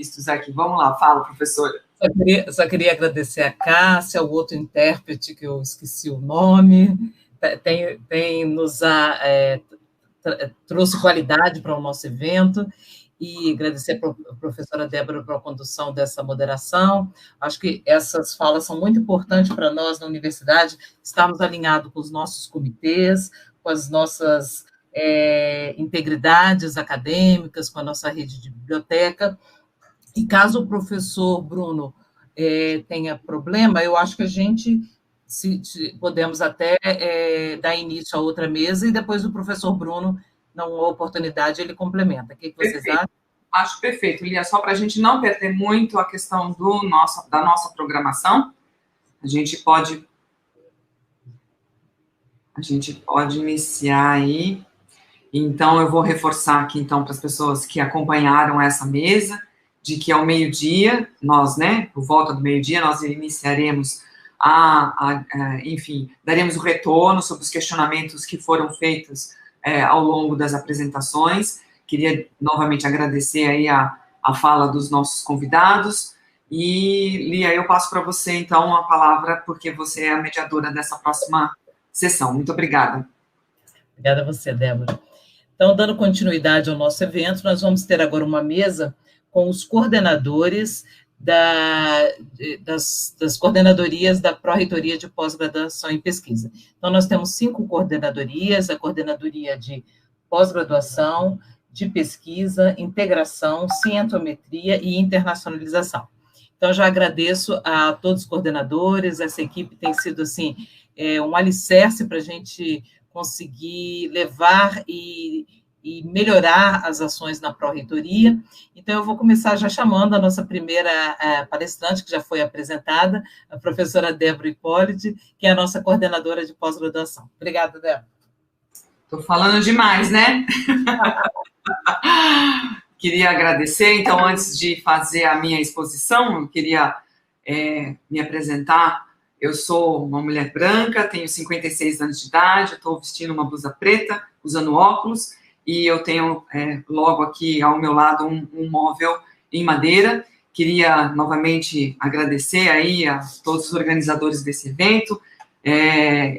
Vistos aqui. Vamos lá, fala, professora. Só queria agradecer a Cássia, o outro intérprete, que eu esqueci o nome, trouxe qualidade para o nosso evento, e agradecer a professora Débora pela condução dessa moderação. Acho que essas falas são muito importantes para nós na universidade, estarmos alinhados com os nossos comitês, com as nossas integridades acadêmicas, com a nossa rede de biblioteca. E caso o professor Bruno tenha problema, eu acho que a gente podemos até dar início a outra mesa e depois o professor Bruno, numa oportunidade, ele complementa. O que vocês acham? Acho perfeito, Lia. Só para a gente não perder muito a questão da nossa programação, a gente pode iniciar aí. Então, eu vou reforçar aqui, então, para as pessoas que acompanharam essa mesa, de que ao meio-dia, nós, por volta do meio-dia, nós iniciaremos enfim, daremos o retorno sobre os questionamentos que foram feitos ao longo das apresentações. Queria novamente agradecer aí a fala dos nossos convidados. E, Lia, eu passo para você, então, a palavra, porque você é a mediadora dessa próxima sessão. Muito obrigada. Obrigada a você, Débora. Então, dando continuidade ao nosso evento, nós vamos ter agora uma mesa com os coordenadores das coordenadorias da Pró-Reitoria de Pós-Graduação em Pesquisa. Então, nós temos 5 coordenadorias: a coordenadoria de pós-graduação, de pesquisa, integração, cientometria e internacionalização. Então, já agradeço a todos os coordenadores, essa equipe tem sido, assim, um alicerce para a gente conseguir levar e melhorar as ações na Pró-Reitoria. Então, eu vou começar já chamando a nossa primeira palestrante, que já foi apresentada, a professora Débora Hipólito, que é a nossa coordenadora de pós-graduação. Obrigada, Débora. Estou falando demais, né? Queria agradecer, então, antes de fazer a minha exposição, eu queria me apresentar. Eu sou uma mulher branca, tenho 56 anos de idade, estou vestindo uma blusa preta, usando óculos, e eu tenho logo aqui ao meu lado um móvel em madeira. Queria novamente agradecer aí a todos os organizadores desse evento.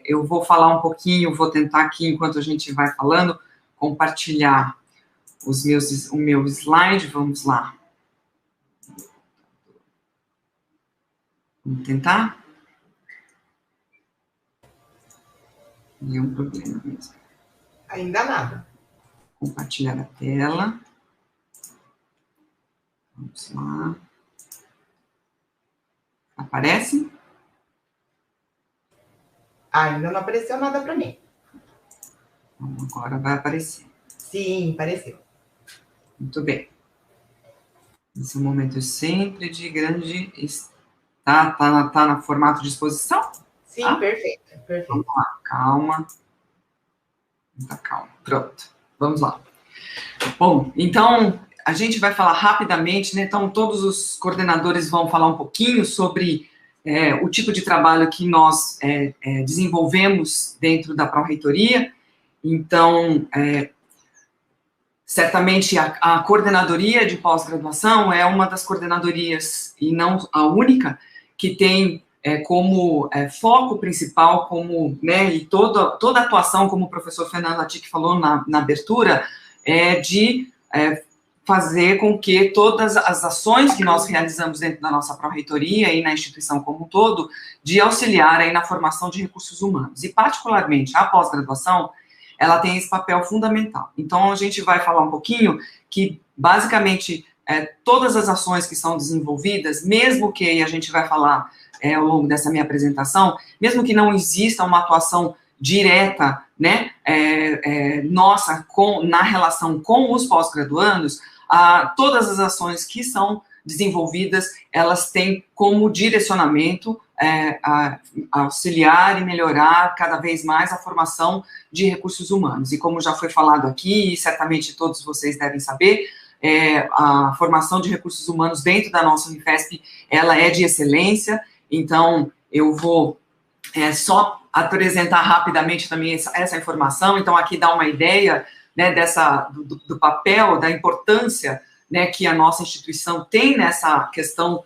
Eu vou falar um pouquinho, vou tentar aqui, enquanto a gente vai falando, compartilhar o meu slide. Vamos lá. Vamos tentar? Nenhum problema mesmo. Ainda nada. Compartilhar a tela. Vamos lá. Aparece? Ainda não apareceu nada para mim. Então, agora vai aparecer. Sim, apareceu. Muito bem. Esse é um momento sempre de grande... Tá no formato de exposição? Sim, tá? Perfeito. Vamos lá, calma. Muita calma. Pronto, vamos lá. Bom, então, a gente vai falar rapidamente, né? Então, todos os coordenadores vão falar um pouquinho sobre o tipo de trabalho que nós desenvolvemos dentro da Pró-Reitoria. Então, certamente a coordenadoria de pós-graduação é uma das coordenadorias, e não a única, que tem como foco principal, e toda a atuação, como o professor Fernando Latic falou na abertura, de fazer com que todas as ações que nós realizamos dentro da nossa Pró-Reitoria e na instituição como um todo, de auxiliar aí na formação de recursos humanos. E, particularmente, a pós-graduação, ela tem esse papel fundamental. Então, a gente vai falar um pouquinho que, basicamente, todas as ações que são desenvolvidas, mesmo que a gente vai falar ao longo dessa minha apresentação, mesmo que não exista uma atuação direta, né, nossa, na relação com os pós-graduandos, todas as ações que são desenvolvidas, elas têm como direcionamento auxiliar e melhorar cada vez mais a formação de recursos humanos. E como já foi falado aqui, e certamente todos vocês devem saber, a formação de recursos humanos dentro da nossa Unifesp, ela é de excelência. Então, eu vou só apresentar rapidamente também essa informação. Então, aqui dá uma ideia, né, do papel, da importância né, que a nossa instituição tem nessa questão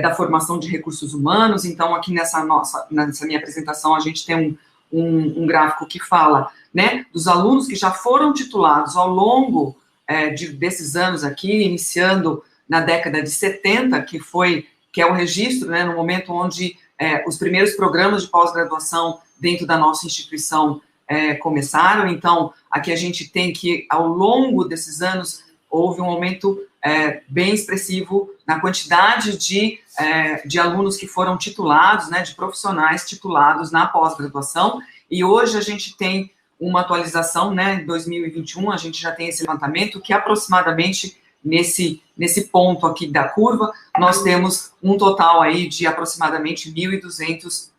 da formação de recursos humanos. Então, aqui nessa minha apresentação, a gente tem um gráfico que fala, né, dos alunos que já foram titulados ao longo desses anos aqui, iniciando na década de 70, que é o registro, né, no momento onde os primeiros programas de pós-graduação dentro da nossa instituição começaram. Então, aqui a gente tem que, ao longo desses anos, houve um aumento bem expressivo na quantidade de alunos que foram titulados, né, de profissionais titulados na pós-graduação, e hoje a gente tem uma atualização, né, em 2021, a gente já tem esse levantamento, que aproximadamente nesse ponto aqui da curva, nós temos um total aí de aproximadamente 1.200,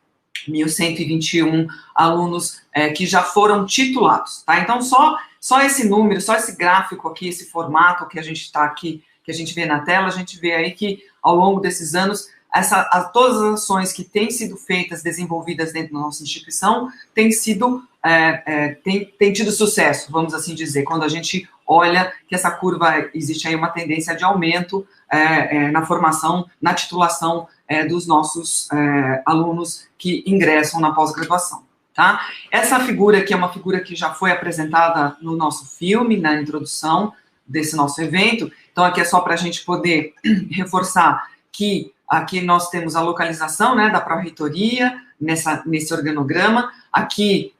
1.121 alunos que já foram titulados, tá? Então, só esse número, só esse gráfico aqui, esse formato que a gente está aqui, que a gente vê na tela, a gente vê aí que, ao longo desses anos, todas as ações que têm sido feitas, desenvolvidas dentro da nossa instituição, têm tido sucesso, vamos assim dizer, quando a gente olha que essa curva, existe aí uma tendência de aumento na formação, na titulação dos nossos alunos que ingressam na pós-graduação, tá? Essa figura aqui é uma figura que já foi apresentada no nosso filme, na introdução desse nosso evento. Então, aqui é só para a gente poder reforçar que aqui nós temos a localização, né, da pró-reitoria, nesse organograma. Aqui,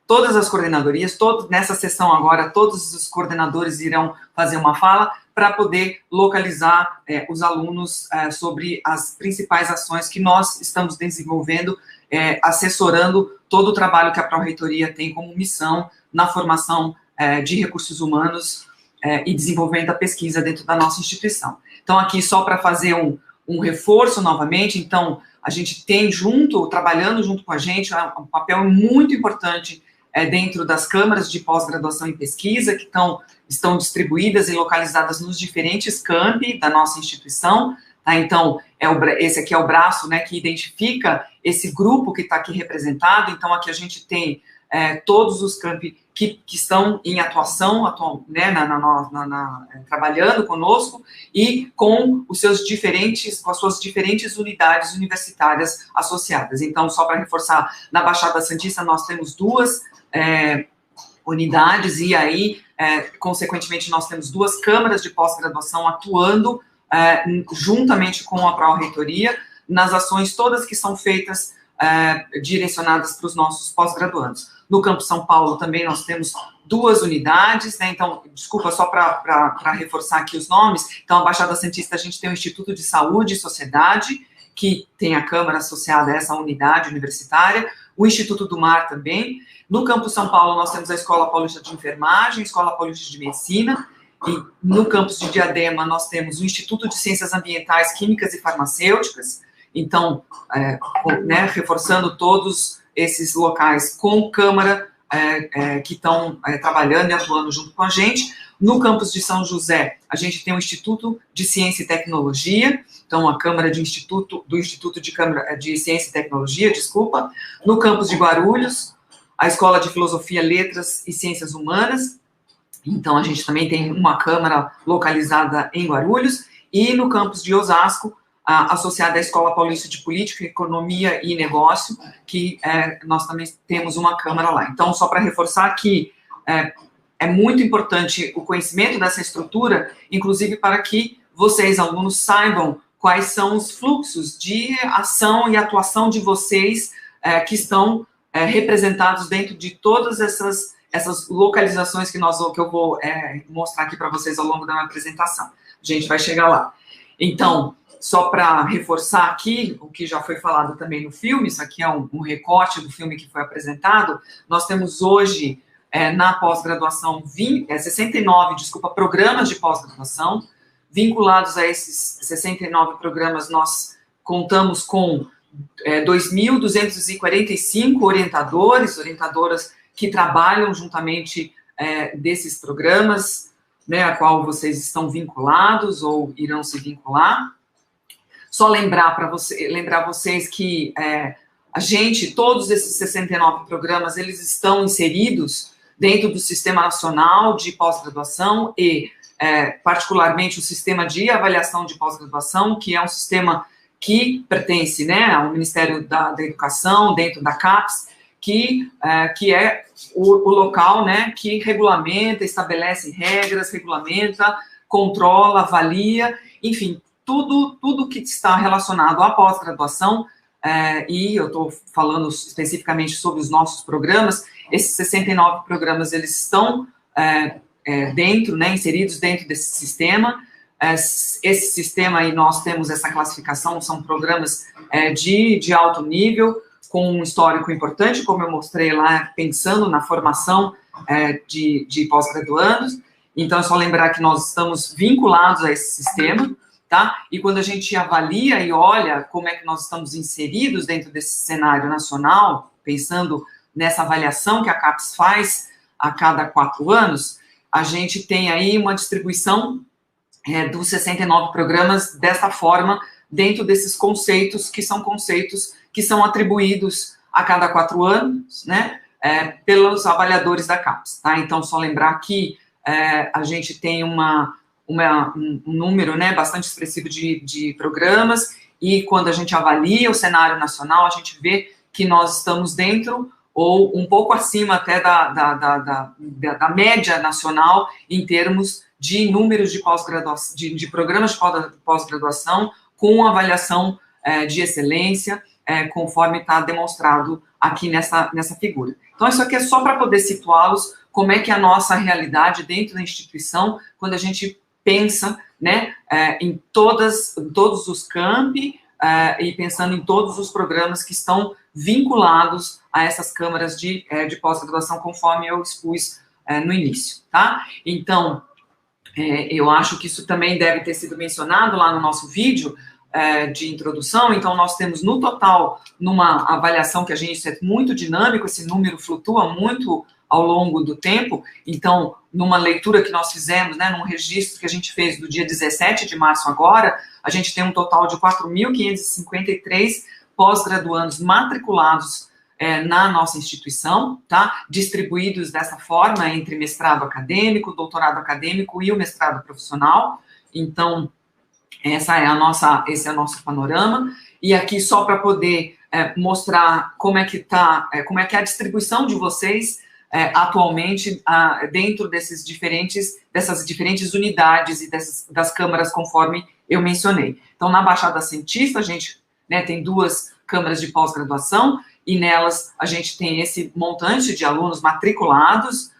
todas as coordenadorias, nessa sessão agora, todos os coordenadores irão fazer uma fala para poder localizar os alunos sobre as principais ações que nós estamos desenvolvendo, assessorando todo o trabalho que a pró-reitoria tem como missão na formação de recursos humanos e desenvolvimento da pesquisa dentro da nossa instituição. Então, aqui, só para fazer um reforço novamente, então, a gente tem trabalhando junto com a gente, um papel muito importante dentro das câmaras de pós-graduação em pesquisa, que estão distribuídas e localizadas nos diferentes campi da nossa instituição, tá? Então, esse aqui é o braço, né, que identifica esse grupo que está aqui representado. Então, aqui a gente tem todos os campi que estão em atuação, né, trabalhando conosco e com as suas diferentes unidades universitárias associadas. Então, só para reforçar, na Baixada Santista nós temos 2 unidades, e aí, consequentemente, nós temos 2 câmaras de pós-graduação atuando juntamente com a pró-reitoria nas ações todas que são feitas direcionadas para os nossos pós-graduandos. No Campus São Paulo também nós temos 2 unidades, né? Então, desculpa, só para reforçar aqui os nomes. Então, a Baixada Santista, a gente tem o Instituto de Saúde e Sociedade, que tem a Câmara associada a essa unidade universitária, o Instituto do Mar também. No Campus São Paulo, nós temos a Escola Paulista de Enfermagem, a Escola Paulista de Medicina, e no campus de Diadema, nós temos o Instituto de Ciências Ambientais, Químicas e Farmacêuticas. Então, né, reforçando todos esses locais com Câmara, que estão trabalhando e atuando junto com a gente. No campus de São José, a gente tem o Instituto de Ciência e Tecnologia, então a Câmara do Instituto de Ciência e Tecnologia, desculpa. No campus de Guarulhos, a Escola de Filosofia, Letras e Ciências Humanas, então a gente também tem uma Câmara localizada em Guarulhos. E no campus de Osasco, associada à Escola Paulista de Política, Economia e Negócio, que nós também temos uma Câmara lá. Então, só para reforçar que é muito importante o conhecimento dessa estrutura, inclusive para que vocês, alunos, saibam quais são os fluxos de ação e atuação de vocês que estão representados dentro de todas essas localizações que eu vou mostrar aqui para vocês ao longo da minha apresentação. A gente vai chegar lá. Então, só para reforçar aqui, o que já foi falado também no filme, isso aqui é um recorte do filme que foi apresentado, nós temos hoje, na pós-graduação, 69 programas de pós-graduação. Vinculados a esses 69 programas, nós contamos com 2.245 orientadoras que trabalham juntamente desses programas, né, a qual vocês estão vinculados ou irão se vincular. Só lembrar vocês que todos esses 69 programas, eles estão inseridos dentro do Sistema Nacional de Pós-Graduação e particularmente o sistema de avaliação de pós-graduação, que é um sistema que pertence, né, ao Ministério da Educação, dentro da CAPES, que é o local, né, que regulamenta, estabelece regras, regulamenta, controla, avalia, enfim, tudo que está relacionado à pós-graduação, e eu estou falando especificamente sobre os nossos programas. Esses 69 programas, eles estão dentro, né, inseridos dentro desse sistema. Esse sistema aí, nós temos essa classificação, são programas de alto nível, com um histórico importante, como eu mostrei lá, pensando na formação de pós-graduandos. Então, é só lembrar que nós estamos vinculados a esse sistema, tá? E quando a gente avalia e olha como é que nós estamos inseridos dentro desse cenário nacional, pensando nessa avaliação que a CAPES faz a cada 4 anos, a gente tem aí uma distribuição dos 69 programas dessa forma, dentro desses conceitos que são atribuídos a cada 4 anos, né, pelos avaliadores da CAPES, tá? Então, só lembrar que a gente tem um número, né, bastante expressivo de programas, e quando a gente avalia o cenário nacional, a gente vê que nós estamos dentro ou um pouco acima até da média nacional em termos de números de pós-graduação, de programas de pós-graduação com avaliação de excelência, conforme está demonstrado aqui nessa figura. Então, isso aqui é só para poder situá-los como é que é a nossa realidade dentro da instituição, quando a gente pensa, né, em todos os campi e pensando em todos os programas que estão vinculados a essas câmaras de pós-graduação, conforme eu expus no início, tá? Então, eu acho que isso também deve ter sido mencionado lá no nosso vídeo de introdução. Então, nós temos no total, numa avaliação que a gente é muito dinâmico, esse número flutua muito ao longo do tempo. Então, numa leitura que nós fizemos, né, num registro que a gente fez do dia 17 de março agora, a gente tem um total de 4.553 pós-graduandos matriculados na nossa instituição, tá? Distribuídos dessa forma entre mestrado acadêmico, doutorado acadêmico e o mestrado profissional. Então, esse é o nosso panorama. E aqui, só para poder mostrar como é que é a distribuição de vocês atualmente dentro dessas diferentes unidades e das câmaras, conforme eu mencionei. Então, na Baixada Santista, a gente, né, tem 2 câmaras de pós-graduação, e nelas a gente tem esse montante de alunos matriculados,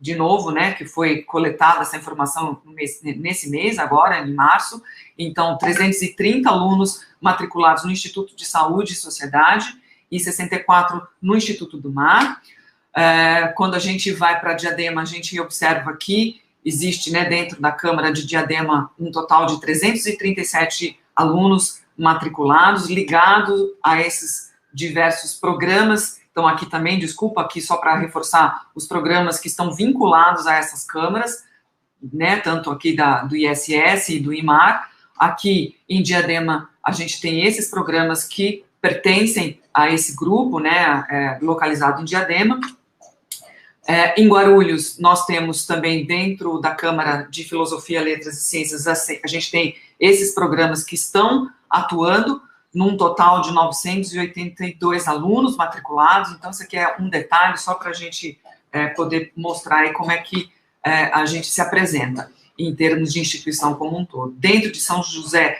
de novo, né, que foi coletada essa informação nesse mês, agora, em março. Então, 330 alunos matriculados no Instituto de Saúde e Sociedade e 64 no Instituto do Mar. Quando a gente vai para Diadema, a gente observa que existe, né, dentro da Câmara de Diadema, um total de 337 alunos matriculados, ligados a esses diversos programas. Então, aqui também, desculpa, aqui só para reforçar os programas que estão vinculados a essas câmaras, né, tanto aqui do ISS e do IMAR. Aqui em Diadema, a gente tem esses programas que pertencem a esse grupo, né, localizado em Diadema. Em Guarulhos, nós temos também, dentro da Câmara de Filosofia, Letras e Ciências, a gente tem esses programas que estão atuando, num total de 982 alunos matriculados. Então, isso aqui é um detalhe só para a gente poder mostrar aí como é que a gente se apresenta em termos de instituição como um todo. Dentro de São José,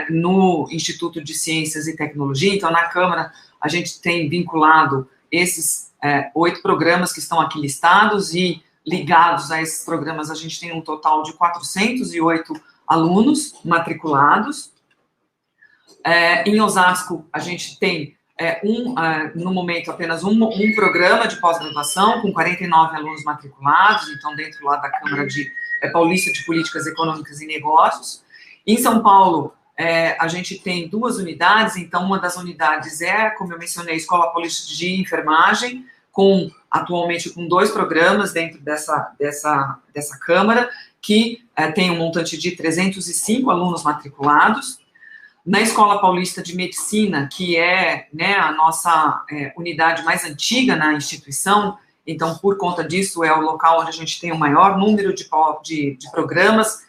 no Instituto de Ciências e Tecnologia, então, na Câmara, a gente tem vinculado esses 8 programas que estão aqui listados, e ligados a esses programas, a gente tem um total de 408 alunos matriculados. Em Osasco, a gente tem, no momento, apenas um programa de pós-graduação, com 49 alunos matriculados, então, dentro lá da Câmara Paulista de Políticas Econômicas e Negócios. Em São Paulo, a gente tem 2 unidades, então, uma das unidades como eu mencionei, a Escola Paulista de Enfermagem, atualmente com 2 programas dentro dessa Câmara, que tem um montante de 305 alunos matriculados. Na Escola Paulista de Medicina, que é, né, a nossa unidade mais antiga na instituição, então, por conta disso, é o local onde a gente tem o maior número de programas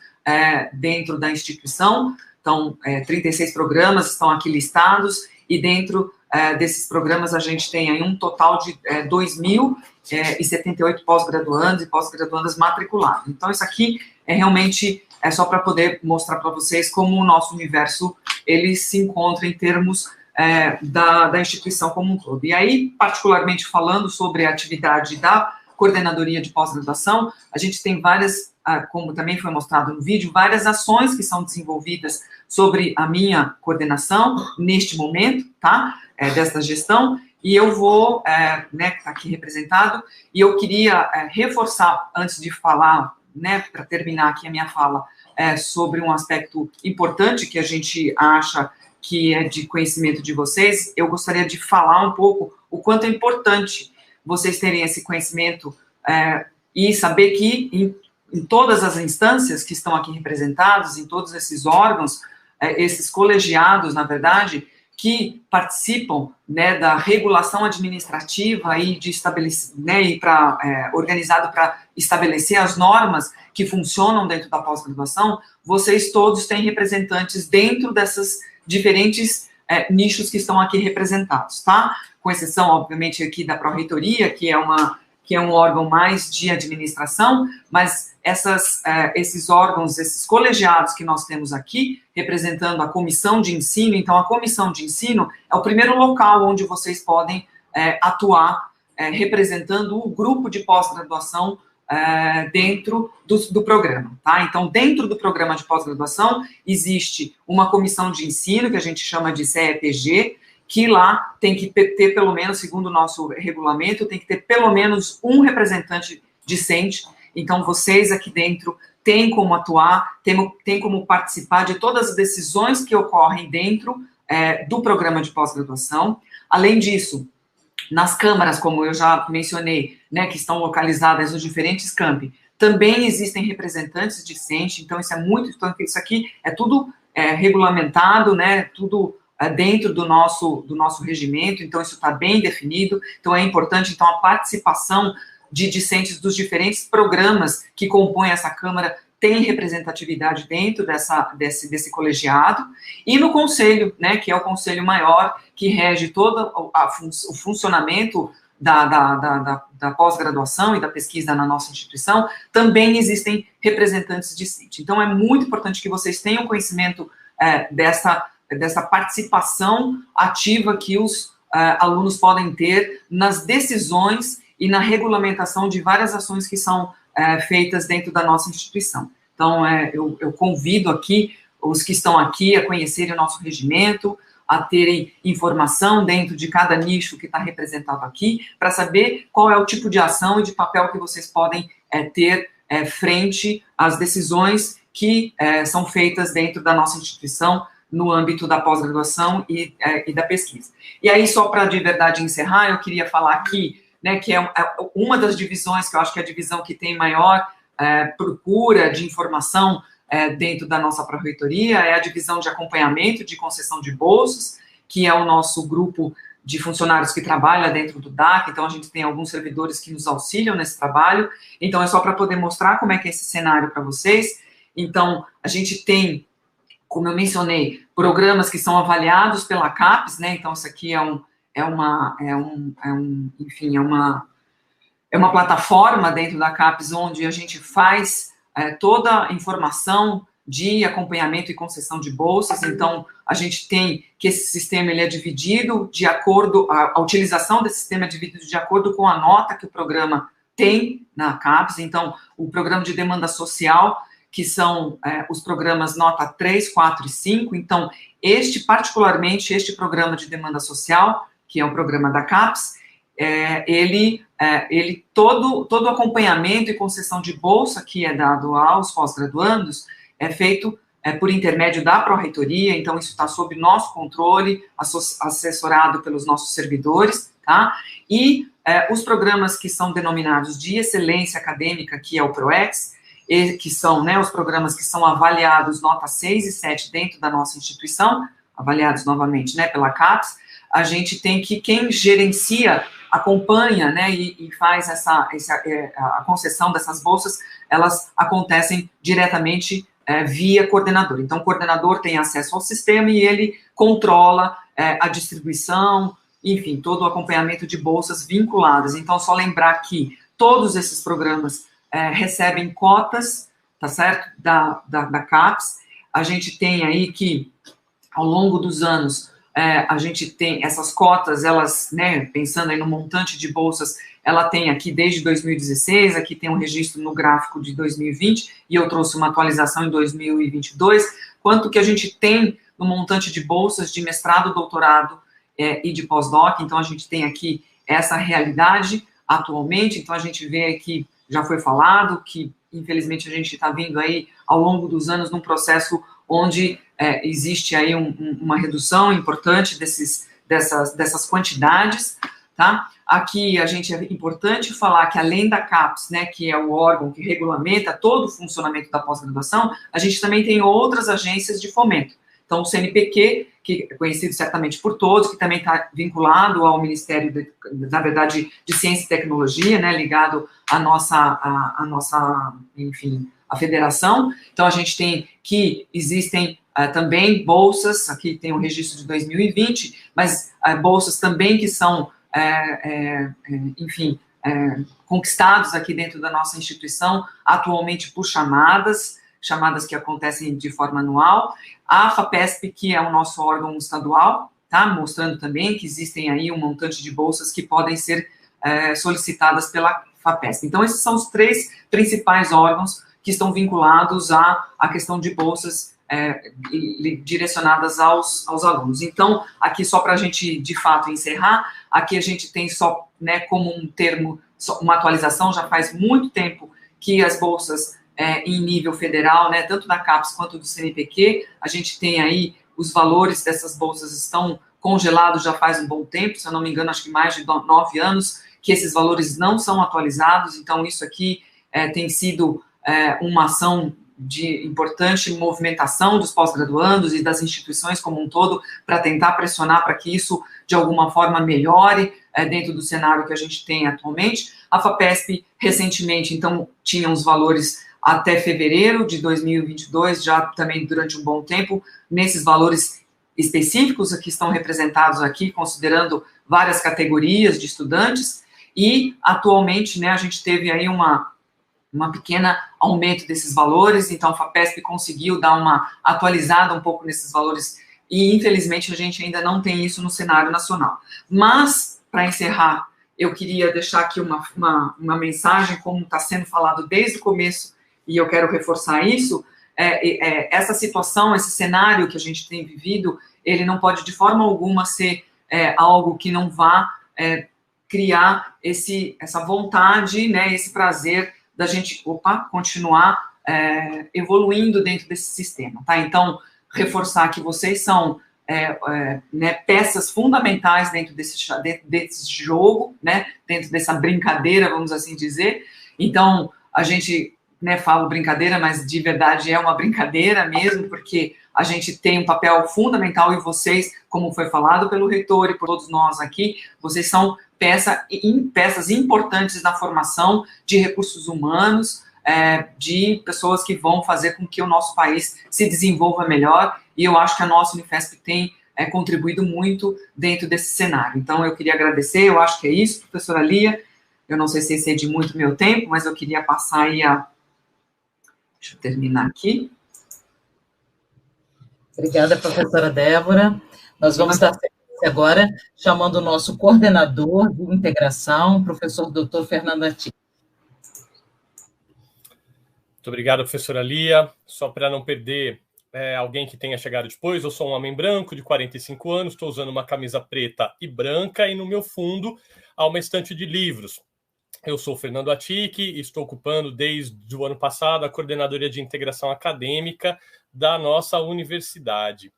dentro da instituição. Então, 36 programas estão aqui listados, e dentro desses programas a gente tem aí um total de 2.078 pós-graduandos e pós-graduandas matriculados. Então, isso aqui realmente só para poder mostrar para vocês como o nosso universo, ele se encontra em termos da instituição como um todo. E aí, particularmente falando sobre a atividade da coordenadoria de pós-graduação, a gente tem várias, como também foi mostrado no vídeo, várias ações que são desenvolvidas sobre a minha coordenação neste momento, tá? Desta gestão, e eu vou, né, tá aqui representado, e eu queria reforçar, antes de falar, né, para terminar aqui a minha fala, sobre um aspecto importante que a gente acha que é de conhecimento de vocês, eu gostaria de falar um pouco o quanto é importante vocês terem esse conhecimento e saber que em todas as instâncias que estão aqui representadas, em todos esses órgãos, esses colegiados, na verdade, que participam, né, da regulação administrativa e de estabelecer, né, e organizado para estabelecer as normas que funcionam dentro da pós-graduação, vocês todos têm representantes dentro dessas diferentes nichos que estão aqui representados, tá? Com exceção, obviamente, aqui da Pró-Reitoria, que é um órgão mais de administração, mas esses órgãos, esses colegiados que nós temos aqui, representando a comissão de ensino, então a comissão de ensino é o primeiro local onde vocês podem atuar, representando o grupo de pós-graduação dentro do programa, tá? Então, dentro do programa de pós-graduação, existe uma comissão de ensino, que a gente chama de CEPG, que lá tem que ter pelo menos, segundo o nosso regulamento, tem que ter pelo menos um representante discente. Então, vocês aqui dentro têm como atuar, têm como participar de todas as decisões que ocorrem dentro do programa de pós-graduação. Além disso, nas câmaras, como eu já mencionei, né, que estão localizadas nos diferentes campi, também existem representantes discentes, então isso é muito, então isso aqui é tudo regulamentado, né, tudo dentro do nosso regimento, então isso está bem definido, então é importante, então, a participação de discentes dos diferentes programas que compõem essa Câmara tem representatividade dentro desse colegiado, e no conselho, né, que é o conselho maior, que rege todo o funcionamento da pós-graduação e da pesquisa na nossa instituição, também existem representantes discentes. Então, é muito importante que vocês tenham conhecimento dessa participação ativa que os alunos podem ter nas decisões e na regulamentação de várias ações que são feitas dentro da nossa instituição. Então, eu convido aqui os que estão aqui a conhecerem o nosso regimento, a terem informação dentro de cada nicho que está representado aqui, para saber qual é o tipo de ação e de papel que vocês podem ter frente às decisões que são feitas dentro da nossa instituição, no âmbito da pós-graduação e da pesquisa. E aí, só para de verdade encerrar, eu queria falar aqui, né, que é uma das divisões, que eu acho que é a divisão que tem maior procura de informação dentro da nossa Pró-Reitoria, é a divisão de acompanhamento de concessão de bolsas, que é o nosso grupo de funcionários que trabalha dentro do DAC, então a gente tem alguns servidores que nos auxiliam nesse trabalho, então é só para poder mostrar como é que é esse cenário para vocês. Então, a gente tem, como eu mencionei, programas que são avaliados pela CAPES, né, então isso aqui é uma plataforma dentro da CAPES onde a gente faz toda a informação de acompanhamento e concessão de bolsas. Então, a gente tem que esse sistema ele é dividido de acordo, a utilização desse sistema é dividido de acordo com a nota que o programa tem na CAPES. Então, o programa de demanda social, que são os programas nota 3, 4 e 5. Então, particularmente, este programa de demanda social, que é o programa da CAPES, todo o acompanhamento e concessão de bolsa que é dado aos pós-graduandos é feito por intermédio da Pró-Reitoria, então isso está sob nosso controle, assessorado pelos nossos servidores, tá? E os programas que são denominados de excelência acadêmica, que é o PROEX, que são, né, os programas que são avaliados nota 6 e 7 dentro da nossa instituição, avaliados novamente, né, pela CAPES, a gente tem que quem gerencia, acompanha, né, e faz a concessão dessas bolsas, elas acontecem diretamente via coordenador. Então, o coordenador tem acesso ao sistema e ele controla a distribuição, enfim, todo o acompanhamento de bolsas vinculadas. Então, só lembrar que todos esses programas recebem cotas, tá certo? Da CAPES. A gente tem aí que, ao longo dos anos, a gente tem essas cotas, elas, né, pensando aí no montante de bolsas, ela tem aqui desde 2016, aqui tem um registro no gráfico de 2020, e eu trouxe uma atualização em 2022, quanto que a gente tem no montante de bolsas de mestrado, doutorado e de pós-doc. Então, a gente tem aqui essa realidade atualmente. Então, a gente vê aqui, já foi falado, que infelizmente a gente está vindo aí ao longo dos anos num processo onde existe aí uma redução importante dessas quantidades, tá? Aqui é importante falar que além da CAPES, né, que é o órgão que regulamenta todo o funcionamento da pós-graduação, a gente também tem outras agências de fomento. Então, o CNPq, que é conhecido certamente por todos, que também está vinculado ao Ministério, na verdade, de Ciência e Tecnologia, né, ligado à nossa, enfim, a federação. Então, a gente tem que existem também bolsas, aqui tem o registro de 2020, mas bolsas também que são, enfim, conquistados aqui dentro da nossa instituição, atualmente por chamadas que acontecem de forma anual. A FAPESP, que é o nosso órgão estadual, tá, mostrando também que existem aí um montante de bolsas que podem ser solicitadas pela FAPESP. Então, esses são os 3 principais órgãos que estão vinculados à questão de bolsas direcionadas aos alunos. Então, aqui só para a gente, de fato, encerrar, aqui a gente tem só, né, como um termo, uma atualização, já faz muito tempo que as bolsas em nível federal, né, tanto da CAPES quanto do CNPq, a gente tem aí os valores dessas bolsas estão congelados já faz um bom tempo, se eu não me engano, acho que mais de 9 anos, que esses valores não são atualizados. Então, isso aqui tem sido uma ação de importante movimentação dos pós-graduandos e das instituições como um todo, para tentar pressionar para que isso, de alguma forma, melhore dentro do cenário que a gente tem atualmente. A FAPESP, recentemente, então, tinha os valores até fevereiro de 2022, já também durante um bom tempo, nesses valores específicos que estão representados aqui, considerando várias categorias de estudantes, e atualmente, né, a gente teve aí uma pequena aumento desses valores. Então a FAPESP conseguiu dar uma atualizada um pouco nesses valores, e infelizmente a gente ainda não tem isso no cenário nacional. Mas, para encerrar, eu queria deixar aqui uma mensagem, como está sendo falado desde o começo, e eu quero reforçar isso. Essa situação, esse cenário que a gente tem vivido, ele não pode de forma alguma ser algo que não vá criar essa vontade, né, esse prazer da gente continuar evoluindo dentro desse sistema, tá? Então, reforçar que vocês são né, peças fundamentais dentro desse jogo, né, dentro dessa brincadeira, vamos assim dizer. Então, a gente, né, falo brincadeira, mas de verdade é uma brincadeira mesmo, porque a gente tem um papel fundamental, e vocês, como foi falado pelo reitor e por todos nós aqui, vocês são peças importantes na formação de recursos humanos, de pessoas que vão fazer com que o nosso país se desenvolva melhor, e eu acho que a nossa Unifesp tem contribuído muito dentro desse cenário. Então, eu queria agradecer, eu acho que é isso, professora Lia. Eu não sei se excede muito meu tempo, mas eu queria passar aí Deixa eu terminar aqui. Obrigada, professora Débora. Nós vamos dar sequência agora, chamando o nosso coordenador de integração, professor Dr. Fernando Ati. Muito obrigado, professora Lia. Só para não perder alguém que tenha chegado depois, eu sou um homem branco de 45 anos, estou usando uma camisa preta e branca, e no meu fundo há uma estante de livros. Eu sou Fernando Atic e estou ocupando desde o ano passado a coordenadoria de integração acadêmica da nossa universidade.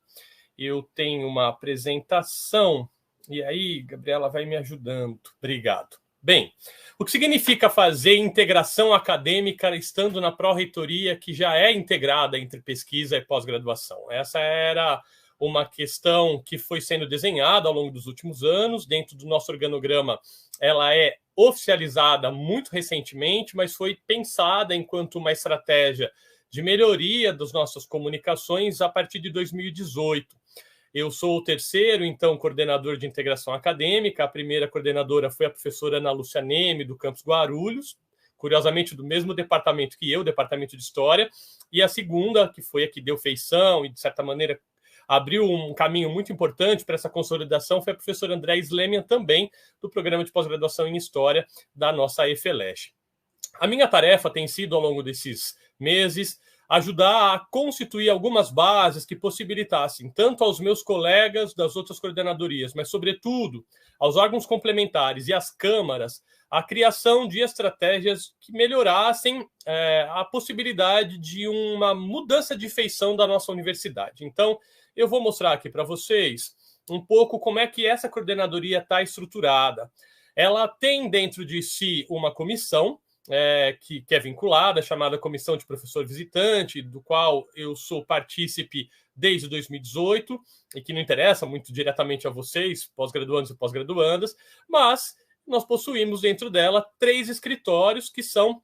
Eu tenho uma apresentação, e aí, Gabriela vai me ajudando. Obrigado. Bem, o que significa fazer integração acadêmica estando na pró-reitoria, que já é integrada entre pesquisa e pós-graduação? Essa era uma questão que foi sendo desenhada ao longo dos últimos anos. Dentro do nosso organograma, ela é oficializada muito recentemente, mas foi pensada enquanto uma estratégia de melhoria das nossas comunicações a partir de 2018. Eu sou o terceiro, então, coordenador de integração acadêmica. A primeira coordenadora foi a professora Ana Lúcia Neme, do campus Guarulhos, curiosamente do mesmo departamento que eu, departamento de História. E a segunda, que foi a que deu feição e, de certa maneira, abriu um caminho muito importante para essa consolidação, foi a professora Andréa Slemian, também do programa de pós-graduação em História da nossa EFELESH. A minha tarefa tem sido, ao longo desses meses, ajudar a constituir algumas bases que possibilitassem, tanto aos meus colegas das outras coordenadorias, mas, sobretudo, aos órgãos complementares e às câmaras, a criação de estratégias que melhorassem a possibilidade de uma mudança de feição da nossa universidade. Então, eu vou mostrar aqui para vocês um pouco como é que essa coordenadoria está estruturada. Ela tem dentro de si uma comissão, que é vinculada, chamada Comissão de Professor Visitante, do qual eu sou partícipe desde 2018, e que não interessa muito diretamente a vocês, pós-graduandos e pós-graduandas, mas nós possuímos dentro dela 3 escritórios que são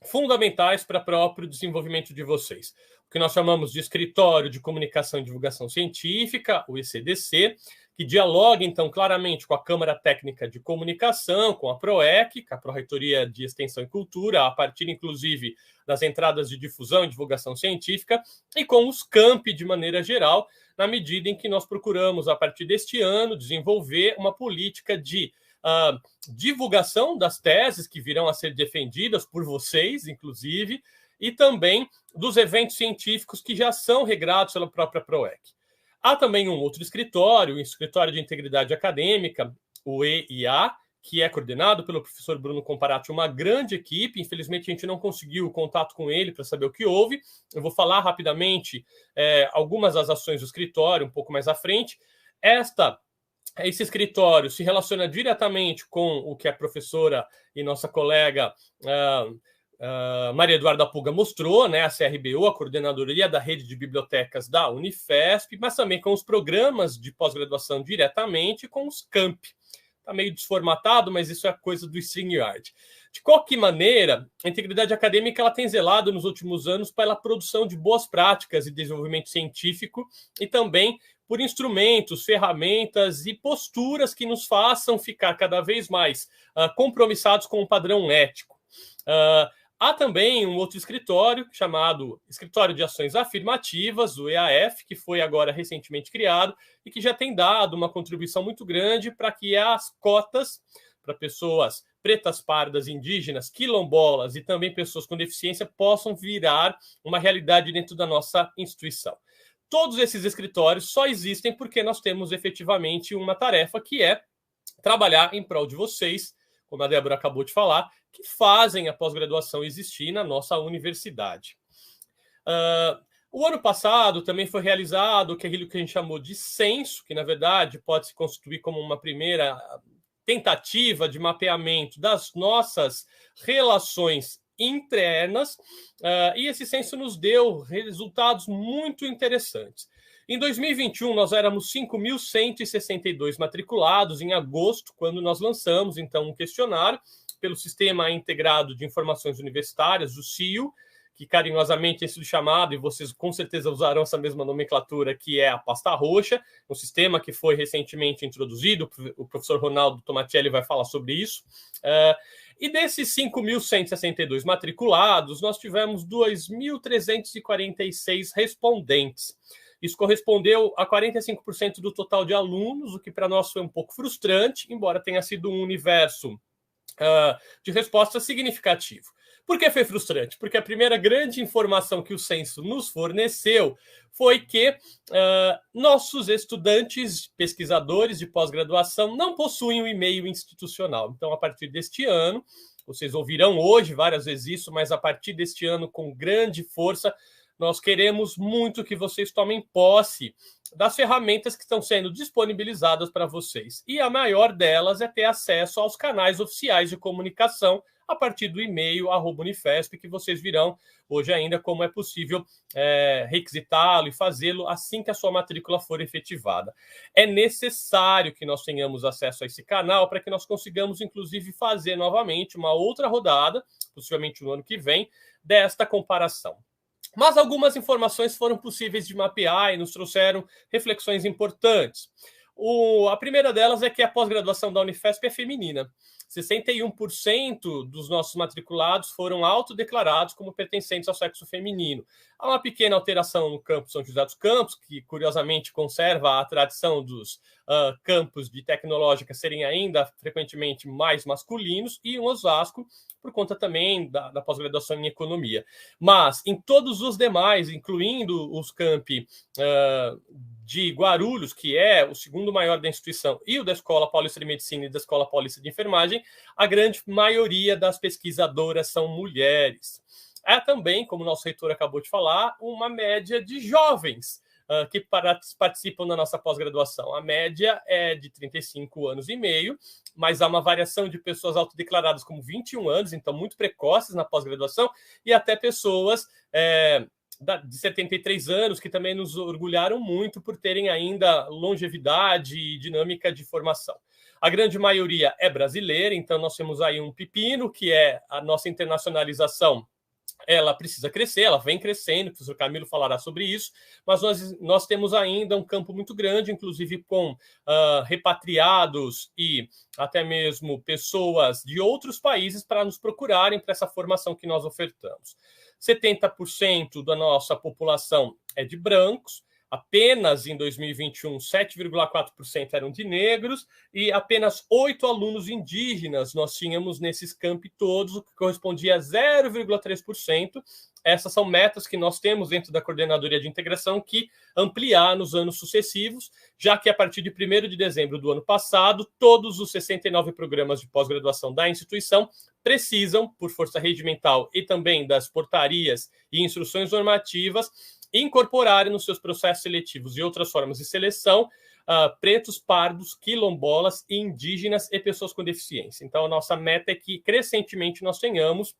fundamentais para o próprio desenvolvimento de vocês. O que nós chamamos de Escritório de Comunicação e Divulgação Científica, o ECDC, que dialoga, então, claramente com a Câmara Técnica de Comunicação, com a PROEC, com a Pró-Reitoria de Extensão e Cultura, a partir, inclusive, das entradas de difusão e divulgação científica, e com os campi, de maneira geral, na medida em que nós procuramos, a partir deste ano, desenvolver uma política de divulgação das teses que virão a ser defendidas por vocês, inclusive, e também dos eventos científicos que já são regrados pela própria PROEC. Há também um outro escritório, o Escritório de Integridade Acadêmica, o EIA, que é coordenado pelo professor Bruno Comparati, uma grande equipe. Infelizmente, a gente não conseguiu contato com ele para saber o que houve. Eu vou falar rapidamente algumas das ações do escritório, um pouco mais à frente. Esse escritório se relaciona diretamente com o que a professora e nossa colega Maria Eduarda Puga mostrou, né, a CRBU, a Coordenadoria da Rede de Bibliotecas da Unifesp, mas também com os programas de pós-graduação diretamente, com os campi. Está meio desformatado, mas isso é coisa do StreamYard. De qualquer maneira, a integridade acadêmica ela tem zelado nos últimos anos pela produção de boas práticas e desenvolvimento científico e também por instrumentos, ferramentas e posturas que nos façam ficar cada vez mais compromissados com o padrão ético. Há também um outro escritório chamado Escritório de Ações Afirmativas, o EAF, que foi agora recentemente criado e que já tem dado uma contribuição muito grande para que as cotas para pessoas pretas, pardas, indígenas, quilombolas e também pessoas com deficiência possam virar uma realidade dentro da nossa instituição. Todos esses escritórios só existem porque nós temos efetivamente uma tarefa que é trabalhar em prol de vocês, como a Débora acabou de falar, que fazem a pós-graduação existir na nossa universidade. O ano passado também foi realizado aquilo que a gente chamou de censo, que, na verdade, pode se constituir como uma primeira tentativa de mapeamento das nossas relações internas, e esse censo nos deu resultados muito interessantes. Em 2021, nós éramos 5.162 matriculados em agosto, quando nós lançamos, então, um questionário pelo Sistema Integrado de Informações Universitárias, o SIU, que carinhosamente tem sido chamado, e vocês com certeza usarão essa mesma nomenclatura, que é a pasta roxa, um sistema que foi recentemente introduzido, o professor Ronaldo Tomatelli vai falar sobre isso. E desses 5.162 matriculados, nós tivemos 2.346 respondentes. Isso correspondeu a 45% do total de alunos, o que para nós foi um pouco frustrante, embora tenha sido um universo de resposta significativo. Por que foi frustrante? Porque a primeira grande informação que o censo nos forneceu foi que nossos estudantes, pesquisadores de pós-graduação, não possuem um e-mail institucional. Então, a partir deste ano, vocês ouvirão hoje várias vezes isso, mas a partir deste ano, com grande força, nós queremos muito que vocês tomem posse das ferramentas que estão sendo disponibilizadas para vocês. E a maior delas é ter acesso aos canais oficiais de comunicação a partir do e-mail @unifesp, que vocês virão hoje ainda como é possível requisitá-lo e fazê-lo assim que a sua matrícula for efetivada. É necessário que nós tenhamos acesso a esse canal para que nós consigamos, inclusive, fazer novamente uma outra rodada, possivelmente no ano que vem, desta comparação. Mas algumas informações foram possíveis de mapear e nos trouxeram reflexões importantes. A primeira delas é que a pós-graduação da Unifesp é feminina. 61% dos nossos matriculados foram autodeclarados como pertencentes ao sexo feminino. Há uma pequena alteração no campus São José dos Campos, que curiosamente conserva a tradição dos campos de tecnológica serem ainda frequentemente mais masculinos, e um Osasco, por conta também da pós-graduação em economia. Mas em todos os demais, incluindo os campi de Guarulhos, que é o segundo maior da instituição, e o da Escola Paulista de Medicina e da Escola Paulista de Enfermagem, a grande maioria das pesquisadoras são mulheres. Há também, como o nosso reitor acabou de falar, uma média de jovens que participam da nossa pós-graduação. A média é de 35 anos e meio, mas há uma variação de pessoas autodeclaradas como 21 anos, então muito precoces na pós-graduação, e até pessoas de 73 anos, que também nos orgulharam muito por terem ainda longevidade e dinâmica de formação. A grande maioria é brasileira, então nós temos aí um pepino, que é a nossa internacionalização. Ela precisa crescer, ela vem crescendo, o professor Camilo falará sobre isso, mas nós temos ainda um campo muito grande, inclusive com repatriados e até mesmo pessoas de outros países para nos procurarem para essa formação que nós ofertamos. 70% da nossa população é de brancos, apenas em 2021, 7,4% eram de negros e apenas 8 alunos indígenas nós tínhamos nesses campi todos, o que correspondia a 0,3%. Essas são metas que nós temos dentro da Coordenadoria de Integração que ampliar nos anos sucessivos, já que a partir de 1º de dezembro do ano passado, todos os 69 programas de pós-graduação da instituição precisam, por força regimental e também das portarias e instruções normativas, incorporarem nos seus processos seletivos e outras formas de seleção pretos, pardos, quilombolas, indígenas e pessoas com deficiência. Então, a nossa meta é que crescentemente nós tenhamos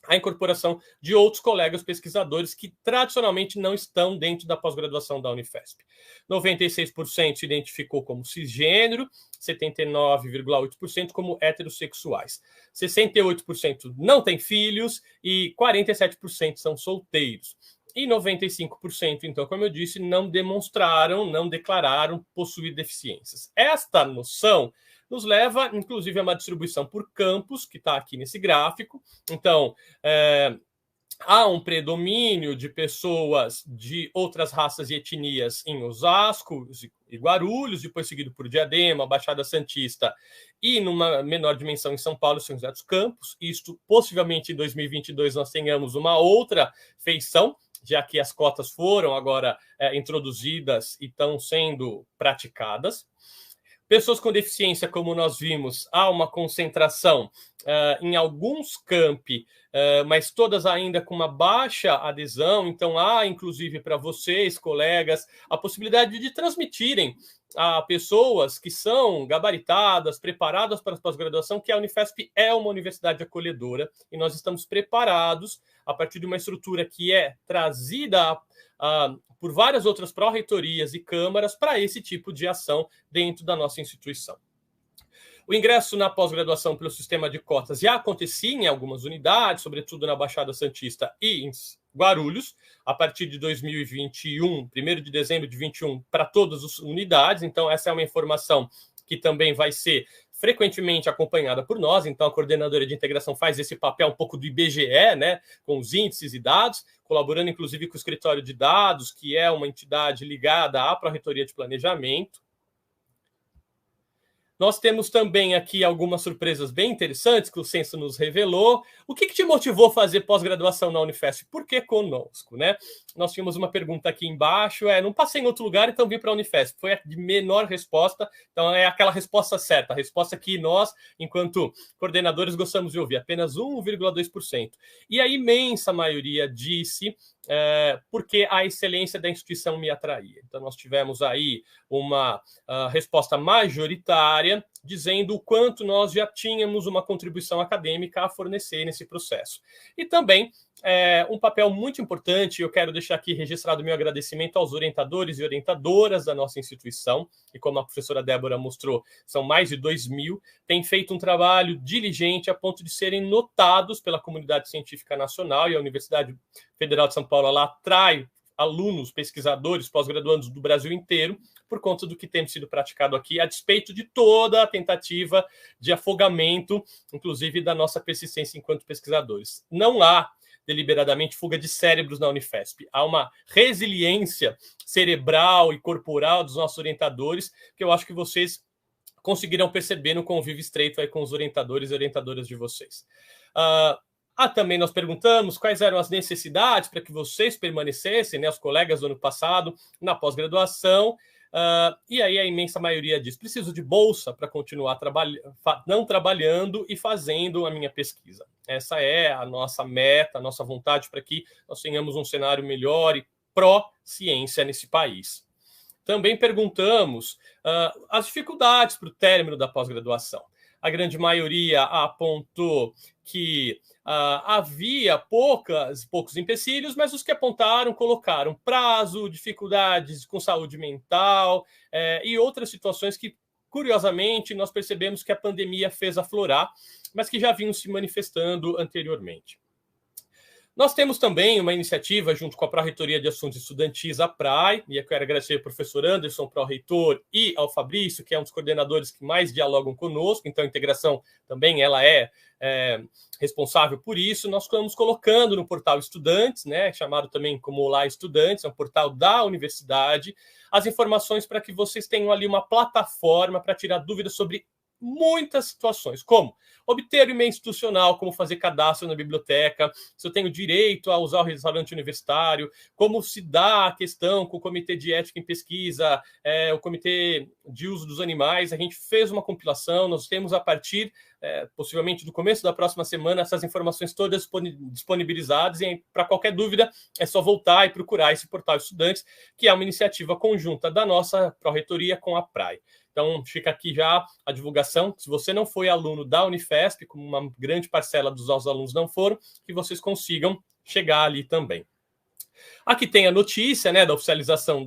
a incorporação de outros colegas pesquisadores que tradicionalmente não estão dentro da pós-graduação da Unifesp. 96% se identificou como cisgênero, 79,8% como heterossexuais. 68% não têm filhos e 47% são solteiros. E 95%, então, como eu disse, não declararam possuir deficiências. Esta noção nos leva, inclusive, a uma distribuição por campos, que está aqui nesse gráfico. Então, há um predomínio de pessoas de outras raças e etnias em Osasco e Guarulhos, depois seguido por Diadema, Baixada Santista e, numa menor dimensão, em São Paulo e São José dos Campos. Isto, possivelmente, em 2022, nós tenhamos uma outra feição, já que as cotas foram agora introduzidas e estão sendo praticadas. Pessoas com deficiência, como nós vimos, há uma concentração em alguns campi, mas todas ainda com uma baixa adesão. Então, há, inclusive, para vocês, colegas, a possibilidade de transmitirem a pessoas que são gabaritadas, preparadas para a pós-graduação, que a Unifesp é uma universidade acolhedora e nós estamos preparados, a partir de uma estrutura que é trazida por várias outras pró-reitorias e câmaras para esse tipo de ação dentro da nossa instituição. O ingresso na pós-graduação pelo sistema de cotas já acontecia em algumas unidades, sobretudo na Baixada Santista e em Guarulhos, a partir de 2021, 1º de dezembro de 2021, para todas as unidades. Então, essa é uma informação que também vai ser frequentemente acompanhada por nós. Então, a Coordenadora de Integração faz esse papel um pouco do IBGE, né, com os índices e dados, colaborando, inclusive, com o Escritório de Dados, que é uma entidade ligada à Pró-Reitoria de Planejamento. Nós temos também aqui algumas surpresas bem interessantes que o censo nos revelou. O que te motivou a fazer pós-graduação na Unifesp? Por que conosco, né? Nós tínhamos uma pergunta aqui embaixo, não passei em outro lugar, então vim para a Unifesp. Foi a de menor resposta, então é aquela resposta certa, a resposta que nós, enquanto coordenadores, gostamos de ouvir, apenas 1,2%. E a imensa maioria disse porque a excelência da instituição me atraía. Então, nós tivemos aí uma resposta majoritária dizendo o quanto nós já tínhamos uma contribuição acadêmica a fornecer nesse processo. E também um papel muito importante, eu quero deixar aqui registrado o meu agradecimento aos orientadores e orientadoras da nossa instituição, e como a professora Débora mostrou, são mais de 2.000, têm feito um trabalho diligente a ponto de serem notados pela comunidade científica nacional, e a Universidade Federal de São Paulo lá atrai alunos, pesquisadores, pós-graduandos do Brasil inteiro, por conta do que tem sido praticado aqui, a despeito de toda a tentativa de afogamento, inclusive da nossa persistência enquanto pesquisadores. Não há deliberadamente fuga de cérebros na Unifesp. Há uma resiliência cerebral e corporal dos nossos orientadores, que eu acho que vocês conseguirão perceber no convívio estreito aí com os orientadores e orientadoras de vocês. Também nós perguntamos quais eram as necessidades para que vocês permanecessem, né, os colegas do ano passado, na pós-graduação, e aí a imensa maioria diz, preciso de bolsa para continuar não trabalhando e fazendo a minha pesquisa. Essa é a nossa meta, a nossa vontade para que nós tenhamos um cenário melhor e pró-ciência nesse país. Também perguntamos as dificuldades para o término da pós-graduação. A grande maioria apontou que havia poucos empecilhos, mas os que apontaram colocaram prazo, dificuldades com saúde mental e outras situações que, curiosamente, nós percebemos que a pandemia fez aflorar, mas que já vinham se manifestando anteriormente. Nós temos também uma iniciativa junto com a Pró-Reitoria de Assuntos Estudantis, a PRAE, e eu quero agradecer ao professor Anderson, pró-reitor, e ao Fabrício, que é um dos coordenadores que mais dialogam conosco, então a integração também ela é responsável por isso. Nós estamos colocando no portal Estudantes, né, chamado também como Olá Estudantes, é um portal da universidade, as informações para que vocês tenham ali uma plataforma para tirar dúvidas sobre muitas situações, como obter o e-mail institucional, como fazer cadastro na biblioteca, se eu tenho direito a usar o restaurante universitário, como se dá a questão com o Comitê de Ética em Pesquisa, o Comitê de Uso dos Animais. A gente fez uma compilação, nós temos a partir, possivelmente do começo da próxima semana, essas informações todas disponibilizadas, e para qualquer dúvida é só voltar e procurar esse portal Estudantes, que é uma iniciativa conjunta da nossa Pró-Reitoria com a PRAE. Então, fica aqui já a divulgação. Se você não foi aluno da Unifesp, como uma grande parcela dos nossos alunos não foram, que vocês consigam chegar ali também. Aqui tem a notícia, né, da oficialização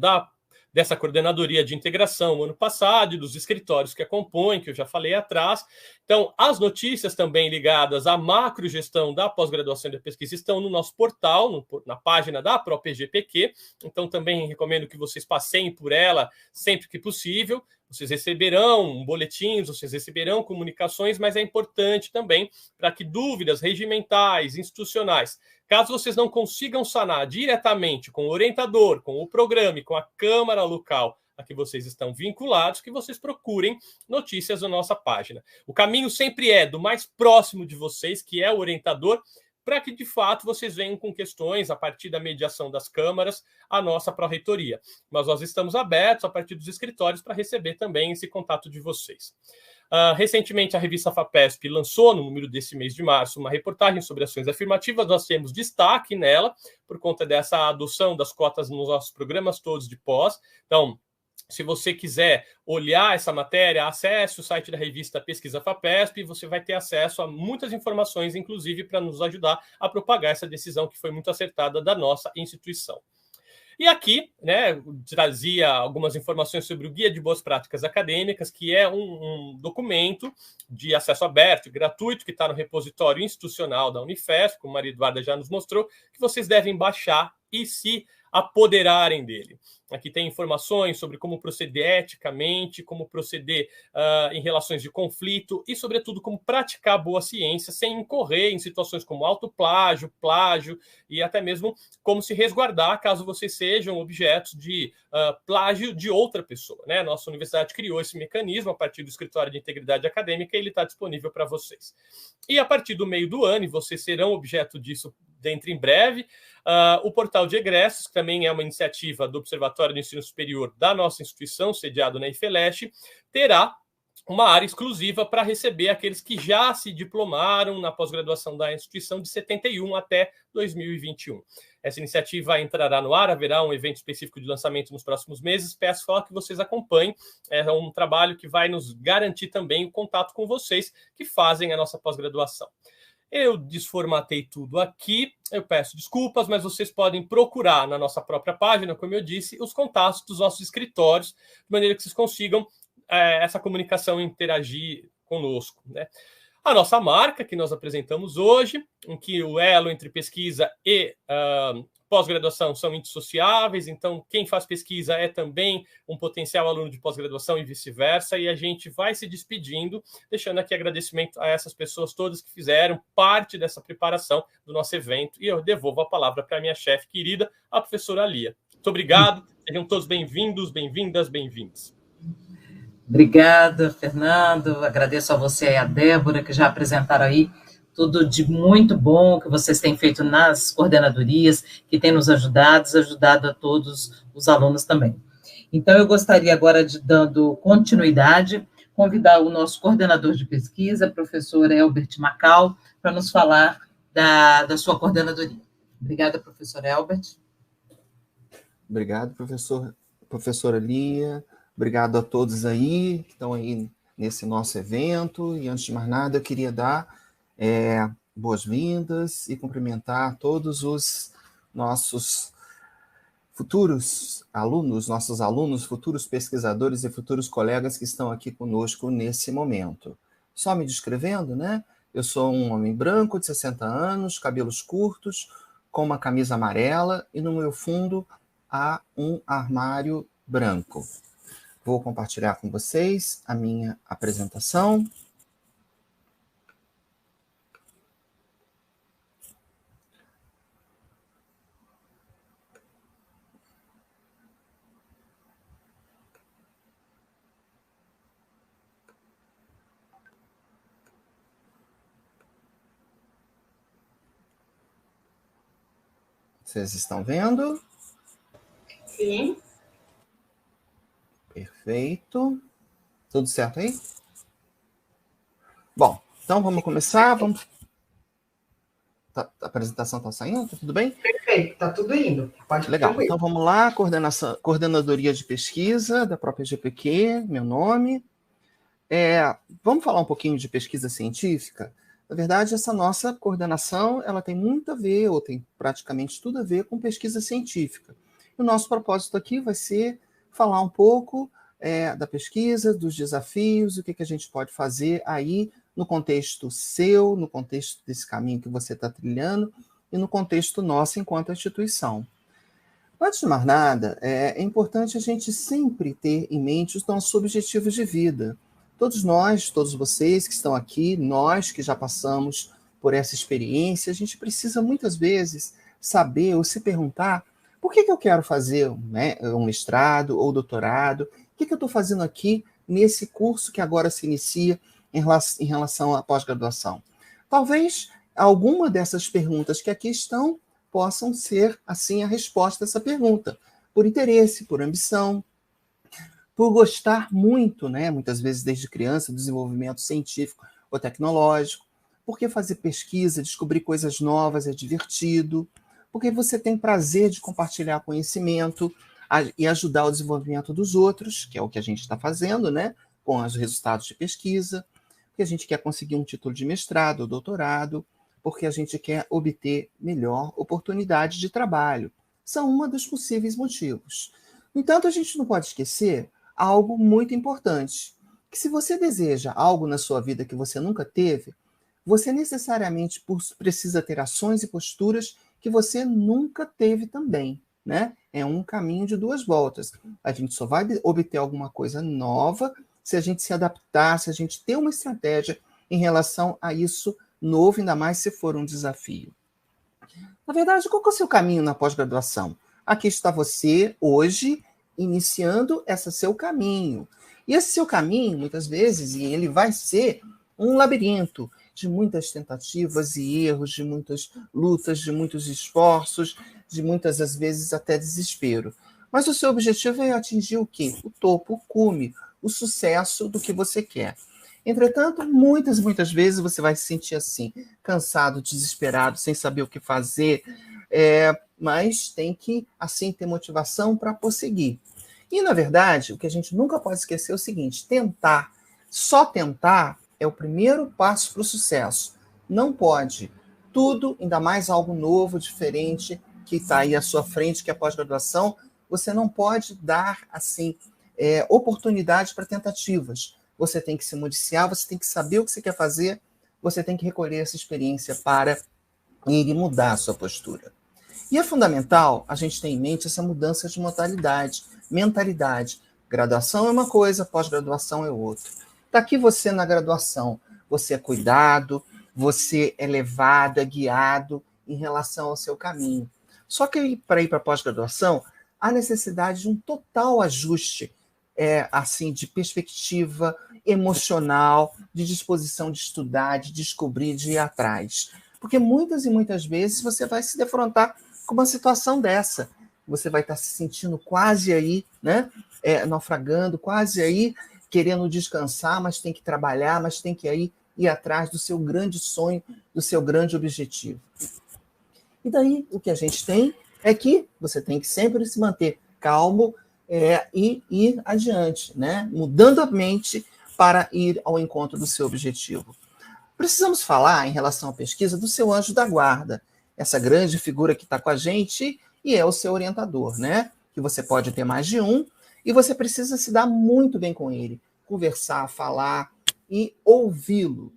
dessa coordenadoria de integração ano passado e dos escritórios que a compõem, que eu já falei atrás. Então, as notícias também ligadas à macrogestão da pós-graduação e da pesquisa estão no nosso portal, na página da ProPGPQ. Então, também recomendo que vocês passeiem por ela sempre que possível. Vocês receberão boletins, vocês receberão comunicações, mas é importante também para que dúvidas regimentais, institucionais, caso vocês não consigam sanar diretamente com o orientador, com o programa e com a Câmara local a que vocês estão vinculados, que vocês procurem notícias na nossa página. O caminho sempre é do mais próximo de vocês, que é o orientador, para que, de fato, vocês venham com questões, a partir da mediação das câmaras, à nossa pró-reitoria. Mas nós estamos abertos, a partir dos escritórios, para receber também esse contato de vocês. Recentemente, a revista FAPESP lançou, no número desse mês de março, uma reportagem sobre ações afirmativas. Nós temos destaque nela, por conta dessa adoção das cotas nos nossos programas todos de pós. Então, se você quiser olhar essa matéria, acesse o site da revista Pesquisa FAPESP e você vai ter acesso a muitas informações, inclusive para nos ajudar a propagar essa decisão que foi muito acertada da nossa instituição. E aqui, né, trazia algumas informações sobre o Guia de Boas Práticas Acadêmicas, que é um documento de acesso aberto e gratuito que está no repositório institucional da Unifesp, como a Maria Eduarda já nos mostrou, que vocês devem baixar e se apoderarem dele. Aqui tem informações sobre como proceder eticamente, como proceder em relações de conflito e, sobretudo, como praticar boa ciência sem incorrer em situações como autoplágio, plágio e até mesmo como se resguardar caso vocês sejam objetos de plágio de outra pessoa, né? Nossa universidade criou esse mecanismo a partir do Escritório de Integridade Acadêmica e ele está disponível para vocês. E a partir do meio do ano, e vocês serão objeto disso dentro em breve, o portal de egressos, que também é uma iniciativa do Observatório do Ensino Superior da nossa instituição, sediado na IFELESH, terá uma área exclusiva para receber aqueles que já se diplomaram na pós-graduação da instituição de 71 até 2021. Essa iniciativa entrará no ar, haverá um evento específico de lançamento nos próximos meses. Peço só que vocês acompanhem. É um trabalho que vai nos garantir também o contato com vocês que fazem a nossa pós-graduação. Eu desformatei tudo aqui, eu peço desculpas, mas vocês podem procurar na nossa própria página, como eu disse, os contatos dos nossos escritórios, de maneira que vocês consigam essa comunicação interagir conosco, né? A nossa marca, que nós apresentamos hoje, em que o elo entre pesquisa e pós-graduação são indissociáveis, então quem faz pesquisa é também um potencial aluno de pós-graduação e vice-versa, e a gente vai se despedindo, deixando aqui agradecimento a essas pessoas todas que fizeram parte dessa preparação do nosso evento, e eu devolvo a palavra para a minha chefe querida, a professora Lia. Muito obrigado, sejam todos bem-vindos, bem-vindas, bem-vindos. Obrigada, Fernando. Agradeço a você e a Débora, que já apresentaram aí tudo de muito bom que vocês têm feito nas coordenadorias, que tem nos ajudado a todos os alunos também. Então, eu gostaria agora de, dando continuidade, convidar o nosso coordenador de pesquisa, professor Elbert Macau, para nos falar da sua coordenadoria. Obrigada, professor Elbert. Obrigado, professora Lia. Obrigado a todos aí que estão aí nesse nosso evento. E antes de mais nada, eu queria dar boas-vindas e cumprimentar todos os nossos futuros alunos, futuros pesquisadores e futuros colegas que estão aqui conosco nesse momento. Só me descrevendo, né? Eu sou um homem branco de 60 anos, cabelos curtos, com uma camisa amarela e no meu fundo há um armário branco. Vou compartilhar com vocês a minha apresentação. Vocês estão vendo? Sim. Perfeito. Tudo certo aí? Bom, então vamos começar. A apresentação está saindo? Tá tudo bem? Perfeito, está tudo indo. Pode Legal. concluir. Então vamos lá. Coordenadoria de pesquisa da própria GPQ, meu nome. Vamos falar um pouquinho de pesquisa científica? Na verdade, essa nossa coordenação ela tem muito a ver, ou tem praticamente tudo a ver com pesquisa científica. O nosso propósito aqui vai ser falar um pouco da pesquisa, dos desafios, o que a gente pode fazer aí no contexto seu, no contexto desse caminho que você está trilhando e no contexto nosso enquanto instituição. Antes de mais nada, é importante a gente sempre ter em mente os nossos objetivos de vida. Todos nós, todos vocês que estão aqui, nós que já passamos por essa experiência, a gente precisa muitas vezes saber ou se perguntar por que eu quero fazer um mestrado ou doutorado, o que eu estou fazendo aqui nesse curso que agora se inicia em relação à pós-graduação. Talvez alguma dessas perguntas que aqui estão possam ser, assim, a resposta a essa pergunta, por interesse, por ambição, por gostar muito, muitas vezes desde criança, do desenvolvimento científico ou tecnológico, porque fazer pesquisa, descobrir coisas novas é divertido, porque você tem prazer de compartilhar conhecimento e ajudar o desenvolvimento dos outros, que é o que a gente está fazendo, com os resultados de pesquisa, porque a gente quer conseguir um título de mestrado ou doutorado, porque a gente quer obter melhor oportunidade de trabalho. São um dos possíveis motivos. No entanto, a gente não pode esquecer algo muito importante, que se você deseja algo na sua vida que você nunca teve, você necessariamente precisa ter ações e posturas que você nunca teve também, É um caminho de duas voltas. A gente só vai obter alguma coisa nova se a gente se adaptar, se a gente ter uma estratégia em relação a isso novo, ainda mais se for um desafio. Na verdade, qual que é o seu caminho na pós-graduação? Aqui está você, hoje, iniciando esse seu caminho. E esse seu caminho, muitas vezes, e ele vai ser um labirinto de muitas tentativas e erros, de muitas lutas, de muitos esforços, de muitas, às vezes, até desespero. Mas o seu objetivo é atingir o quê? O topo, o cume, o sucesso do que você quer. Entretanto, muitas vezes você vai se sentir assim, cansado, desesperado, sem saber o que fazer, mas tem que, assim, ter motivação para prosseguir. E, na verdade, o que a gente nunca pode esquecer é o seguinte: tentar, só tentar, é o primeiro passo para o sucesso. Não pode. Tudo, ainda mais algo novo, diferente, que está aí à sua frente, que é a pós-graduação, você não pode dar, assim, oportunidade para tentativas. Você tem que se municiar, você tem que saber o que você quer fazer, você tem que recolher essa experiência para ir e mudar a sua postura. E é fundamental a gente ter em mente essa mudança de mentalidade. Graduação é uma coisa, pós-graduação é outra. Está aqui você na graduação, você é cuidado, você é levado, é guiado em relação ao seu caminho. Só que para ir para a pós-graduação, há necessidade de um total ajuste assim, de perspectiva emocional, de disposição de estudar, de descobrir, de ir atrás. Porque muitas e muitas vezes você vai se defrontar com uma situação dessa. Você vai estar se sentindo quase aí, né, naufragando, quase aí, querendo descansar, mas tem que trabalhar, mas tem que aí ir atrás do seu grande sonho, do seu grande objetivo. E daí, o que a gente tem é que você tem que sempre se manter calmo e ir adiante, né? Mudando a mente para ir ao encontro do seu objetivo. Precisamos falar, em relação à pesquisa, do seu anjo da guarda, essa grande figura que está com a gente e é o seu orientador, né? Que você pode ter mais de um, e você precisa se dar muito bem com ele, conversar, falar e ouvi-lo.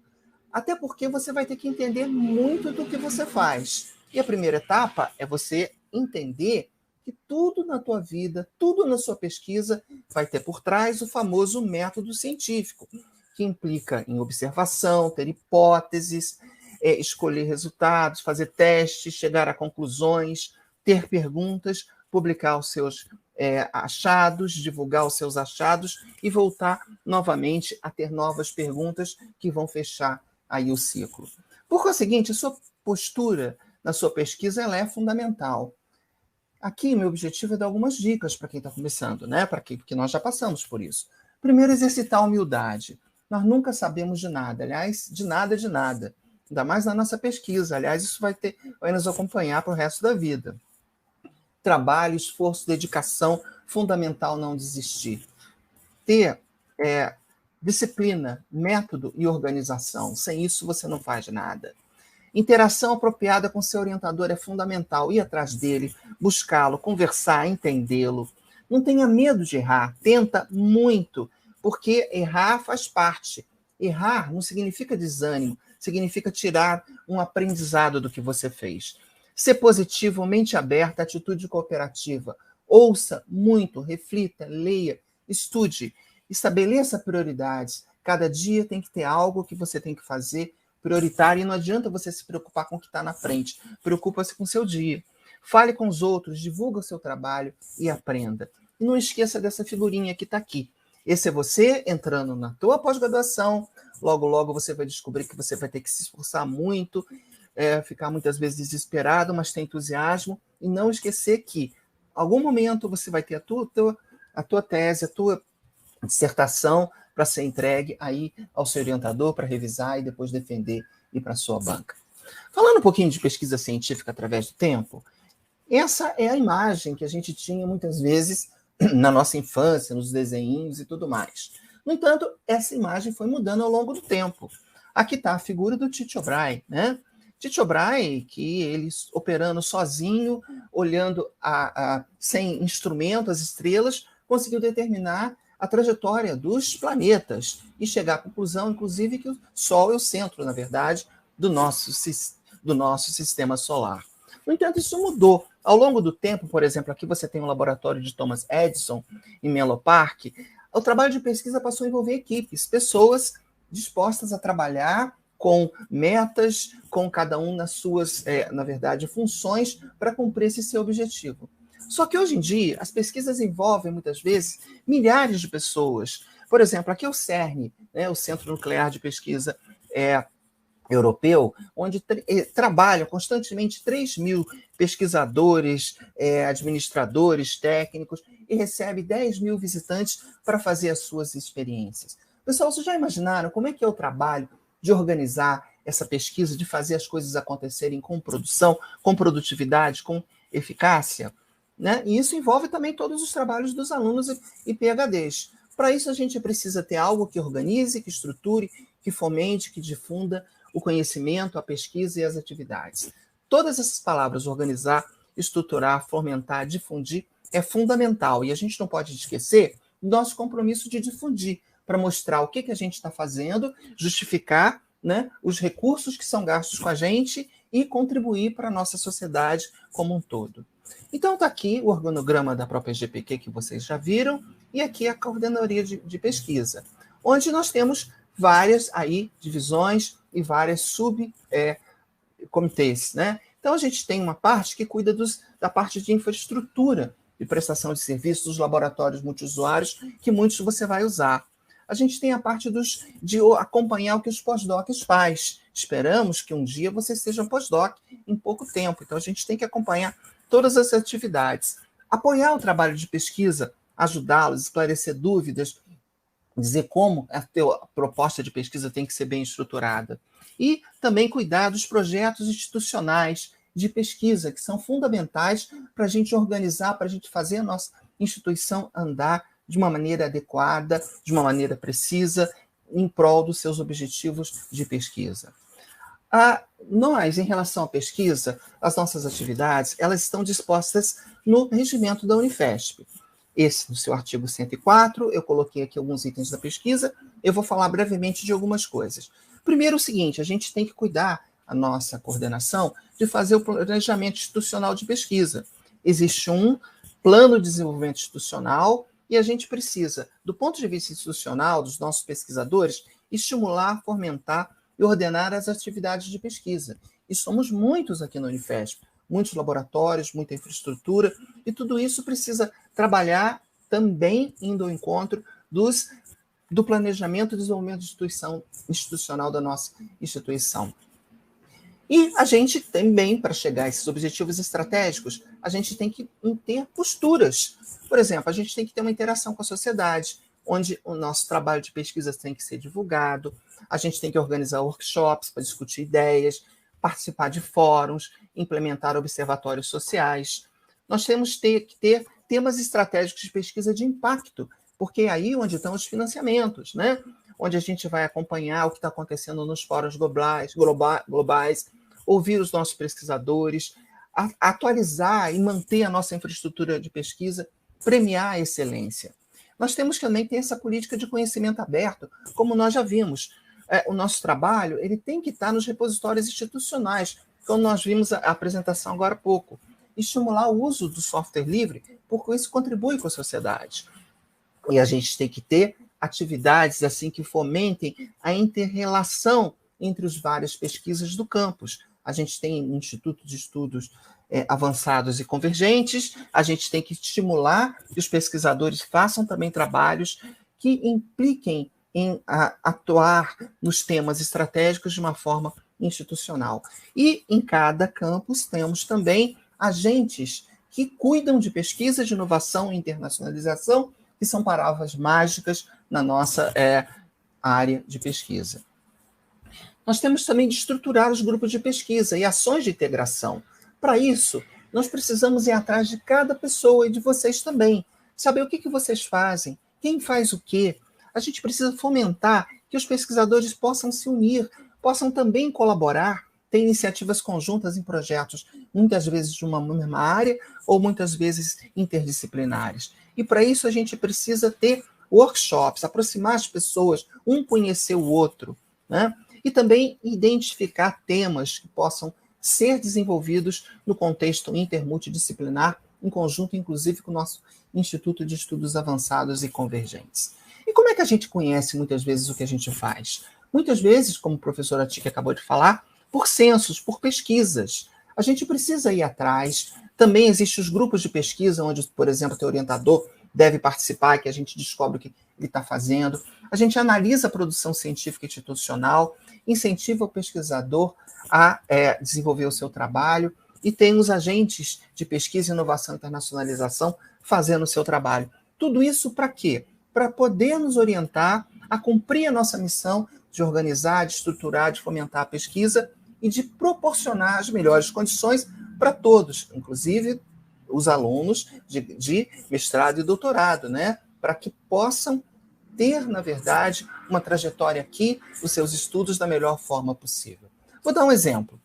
Até porque você vai ter que entender muito do que você faz. E a primeira etapa é você entender que tudo na tua vida, tudo na sua pesquisa, vai ter por trás o famoso método científico, que implica em observação, ter hipóteses, escolher resultados, fazer testes, chegar a conclusões, ter perguntas, publicar os seus achados, divulgar os seus achados e voltar novamente a ter novas perguntas que vão fechar aí o ciclo. Por conseguinte, a sua postura na sua pesquisa ela é fundamental. Aqui, meu objetivo é dar algumas dicas para quem está começando, né? Porque nós já passamos por isso. Primeiro, exercitar a humildade. Nós nunca sabemos de nada, aliás, de nada. Ainda mais na nossa pesquisa. Aliás, isso vai nos acompanhar para o resto da vida. Trabalho, esforço, dedicação, fundamental não desistir. Ter disciplina, método e organização. Sem isso, você não faz nada. Interação apropriada com seu orientador é fundamental. Ir atrás dele, buscá-lo, conversar, entendê-lo. Não tenha medo de errar. Tenta muito, porque errar faz parte. Errar não significa desânimo, significa tirar um aprendizado do que você fez. Ser positivo, mente aberta, atitude cooperativa. Ouça muito, reflita, leia, estude, estabeleça prioridades. Cada dia tem que ter algo que você tem que fazer prioritário e não adianta você se preocupar com o que está na frente. Preocupa-se com o seu dia. Fale com os outros, divulga o seu trabalho e aprenda. E não esqueça dessa figurinha que está aqui. Esse é você entrando na tua pós-graduação. Logo, logo você vai descobrir que você vai ter que se esforçar muito, ficar muitas vezes desesperado, mas ter entusiasmo. E não esquecer que, em algum momento, você vai ter a tua tese, a tua dissertação para ser entregue aí ao seu orientador para revisar e depois defender e ir para a sua banca. Falando um pouquinho de pesquisa científica através do tempo, essa é a imagem que a gente tinha muitas vezes na nossa infância, nos desenhinhos e tudo mais. No entanto, essa imagem foi mudando ao longo do tempo. Aqui está a figura do Tycho Brahe, né? Tycho Brahe, que ele operando sozinho, olhando sem instrumento as estrelas, conseguiu determinar a trajetória dos planetas e chegar à conclusão, inclusive, que o Sol é o centro, na verdade, do nosso sistema solar. No entanto, isso mudou. Ao longo do tempo, por exemplo, aqui você tem um laboratório de Thomas Edison, em Menlo Park, o trabalho de pesquisa passou a envolver equipes, pessoas dispostas a trabalhar com metas, com cada um nas suas, na verdade, funções para cumprir esse seu objetivo. Só que hoje em dia, as pesquisas envolvem, muitas vezes, milhares de pessoas. Por exemplo, aqui é o CERN, né, o Centro Nuclear de Pesquisa Europeu, onde trabalham constantemente 3.000 pesquisadores, administradores, técnicos. e recebe 10 mil visitantes para fazer as suas experiências. Pessoal, vocês já imaginaram como é que é o trabalho de organizar essa pesquisa, de fazer as coisas acontecerem com produção, com produtividade, com eficácia? Né? E isso envolve também todos os trabalhos dos alunos e PhDs. Para isso, a gente precisa ter algo que organize, que estruture, que fomente, que difunda o conhecimento, a pesquisa e as atividades. Todas essas palavras, organizar, estruturar, fomentar, difundir, é fundamental. E a gente não pode esquecer do nosso compromisso de difundir, para mostrar o que a gente está fazendo, justificar, né, os recursos que são gastos com a gente e contribuir para a nossa sociedade como um todo. Então, está aqui o organograma da própria GPQ, que vocês já viram, e aqui a coordenadoria de pesquisa, onde nós temos várias aí divisões e várias subcomitês, né? Então, a gente tem uma parte que cuida da parte de infraestrutura, de prestação de serviços, dos laboratórios multiusuários, que muitos você vai usar. A gente tem a parte de acompanhar o que os pós-docs faz. Esperamos que um dia vocês sejam pós-doc em pouco tempo. Então, a gente tem que acompanhar todas as atividades. Apoiar o trabalho de pesquisa, ajudá-los, esclarecer dúvidas, dizer como a proposta de pesquisa tem que ser bem estruturada. E também cuidar dos projetos institucionais de pesquisa, que são fundamentais para a gente organizar, para a gente fazer a nossa instituição andar de uma maneira adequada, de uma maneira precisa, em prol dos seus objetivos de pesquisa. Nós, em relação à pesquisa, as nossas atividades, elas estão dispostas no regimento da Unifesp. Esse, no seu artigo 104, eu coloquei aqui alguns itens da pesquisa, eu vou falar brevemente de algumas coisas. Primeiro, o seguinte, a gente tem que cuidar, a nossa coordenação, de fazer o planejamento institucional de pesquisa. Existe um plano de desenvolvimento institucional e a gente precisa, do ponto de vista institucional, dos nossos pesquisadores, estimular, fomentar e ordenar as atividades de pesquisa. E somos muitos aqui na Unifesp, muitos laboratórios, muita infraestrutura, e tudo isso precisa trabalhar também indo ao encontro do planejamento e desenvolvimento institucional da nossa instituição. E a gente também, para chegar a esses objetivos estratégicos, a gente tem que ter posturas. Por exemplo, a gente tem que ter uma interação com a sociedade, onde o nosso trabalho de pesquisa tem que ser divulgado, a gente tem que organizar workshops para discutir ideias, participar de fóruns, implementar observatórios sociais. Nós temos que ter temas estratégicos de pesquisa de impacto, porque é aí onde estão os financiamentos, né? Onde a gente vai acompanhar o que está acontecendo nos fóruns globais, ouvir os nossos pesquisadores, atualizar e manter a nossa infraestrutura de pesquisa, premiar a excelência. Nós temos que também ter essa política de conhecimento aberto, como nós já vimos. O nosso trabalho ele tem que estar nos repositórios institucionais, como nós vimos a apresentação agora há pouco. Estimular o uso do software livre, porque isso contribui com a sociedade. E a gente tem que ter atividades assim que fomentem a inter-relação entre as várias pesquisas do campus. A gente tem um Instituto de Estudos Avançados e Convergentes, a gente tem que estimular que os pesquisadores façam também trabalhos que impliquem em atuar nos temas estratégicos de uma forma institucional. E em cada campus temos também agentes que cuidam de pesquisa, de inovação e internacionalização, que são palavras mágicas na nossa área de pesquisa. Nós temos também de estruturar os grupos de pesquisa e ações de integração. Para isso, nós precisamos ir atrás de cada pessoa e de vocês também. Saber o que vocês fazem, quem faz o quê. A gente precisa fomentar que os pesquisadores possam se unir, possam também colaborar, ter iniciativas conjuntas em projetos, muitas vezes de uma mesma área ou muitas vezes interdisciplinares. E para isso a gente precisa ter workshops, aproximar as pessoas, um conhecer o outro, né? E também identificar temas que possam ser desenvolvidos no contexto intermultidisciplinar, em conjunto, inclusive, com o nosso Instituto de Estudos Avançados e Convergentes. E como é que a gente conhece, muitas vezes, o que a gente faz? Muitas vezes, como a professora Tica acabou de falar, por censos, por pesquisas. A gente precisa ir atrás. Também existem os grupos de pesquisa, onde, por exemplo, o orientador deve participar, que a gente descobre o que ele está fazendo. A gente analisa a produção científica institucional, incentiva o pesquisador a desenvolver o seu trabalho, e tem os agentes de pesquisa, inovação e internacionalização fazendo o seu trabalho. Tudo isso para quê? Para poder nos orientar a cumprir a nossa missão de organizar, de estruturar, de fomentar a pesquisa e de proporcionar as melhores condições para todos, inclusive os alunos de mestrado e doutorado, né? Para que possam ter, na verdade, uma trajetória aqui dos seus estudos da melhor forma possível. Vou dar um exemplo.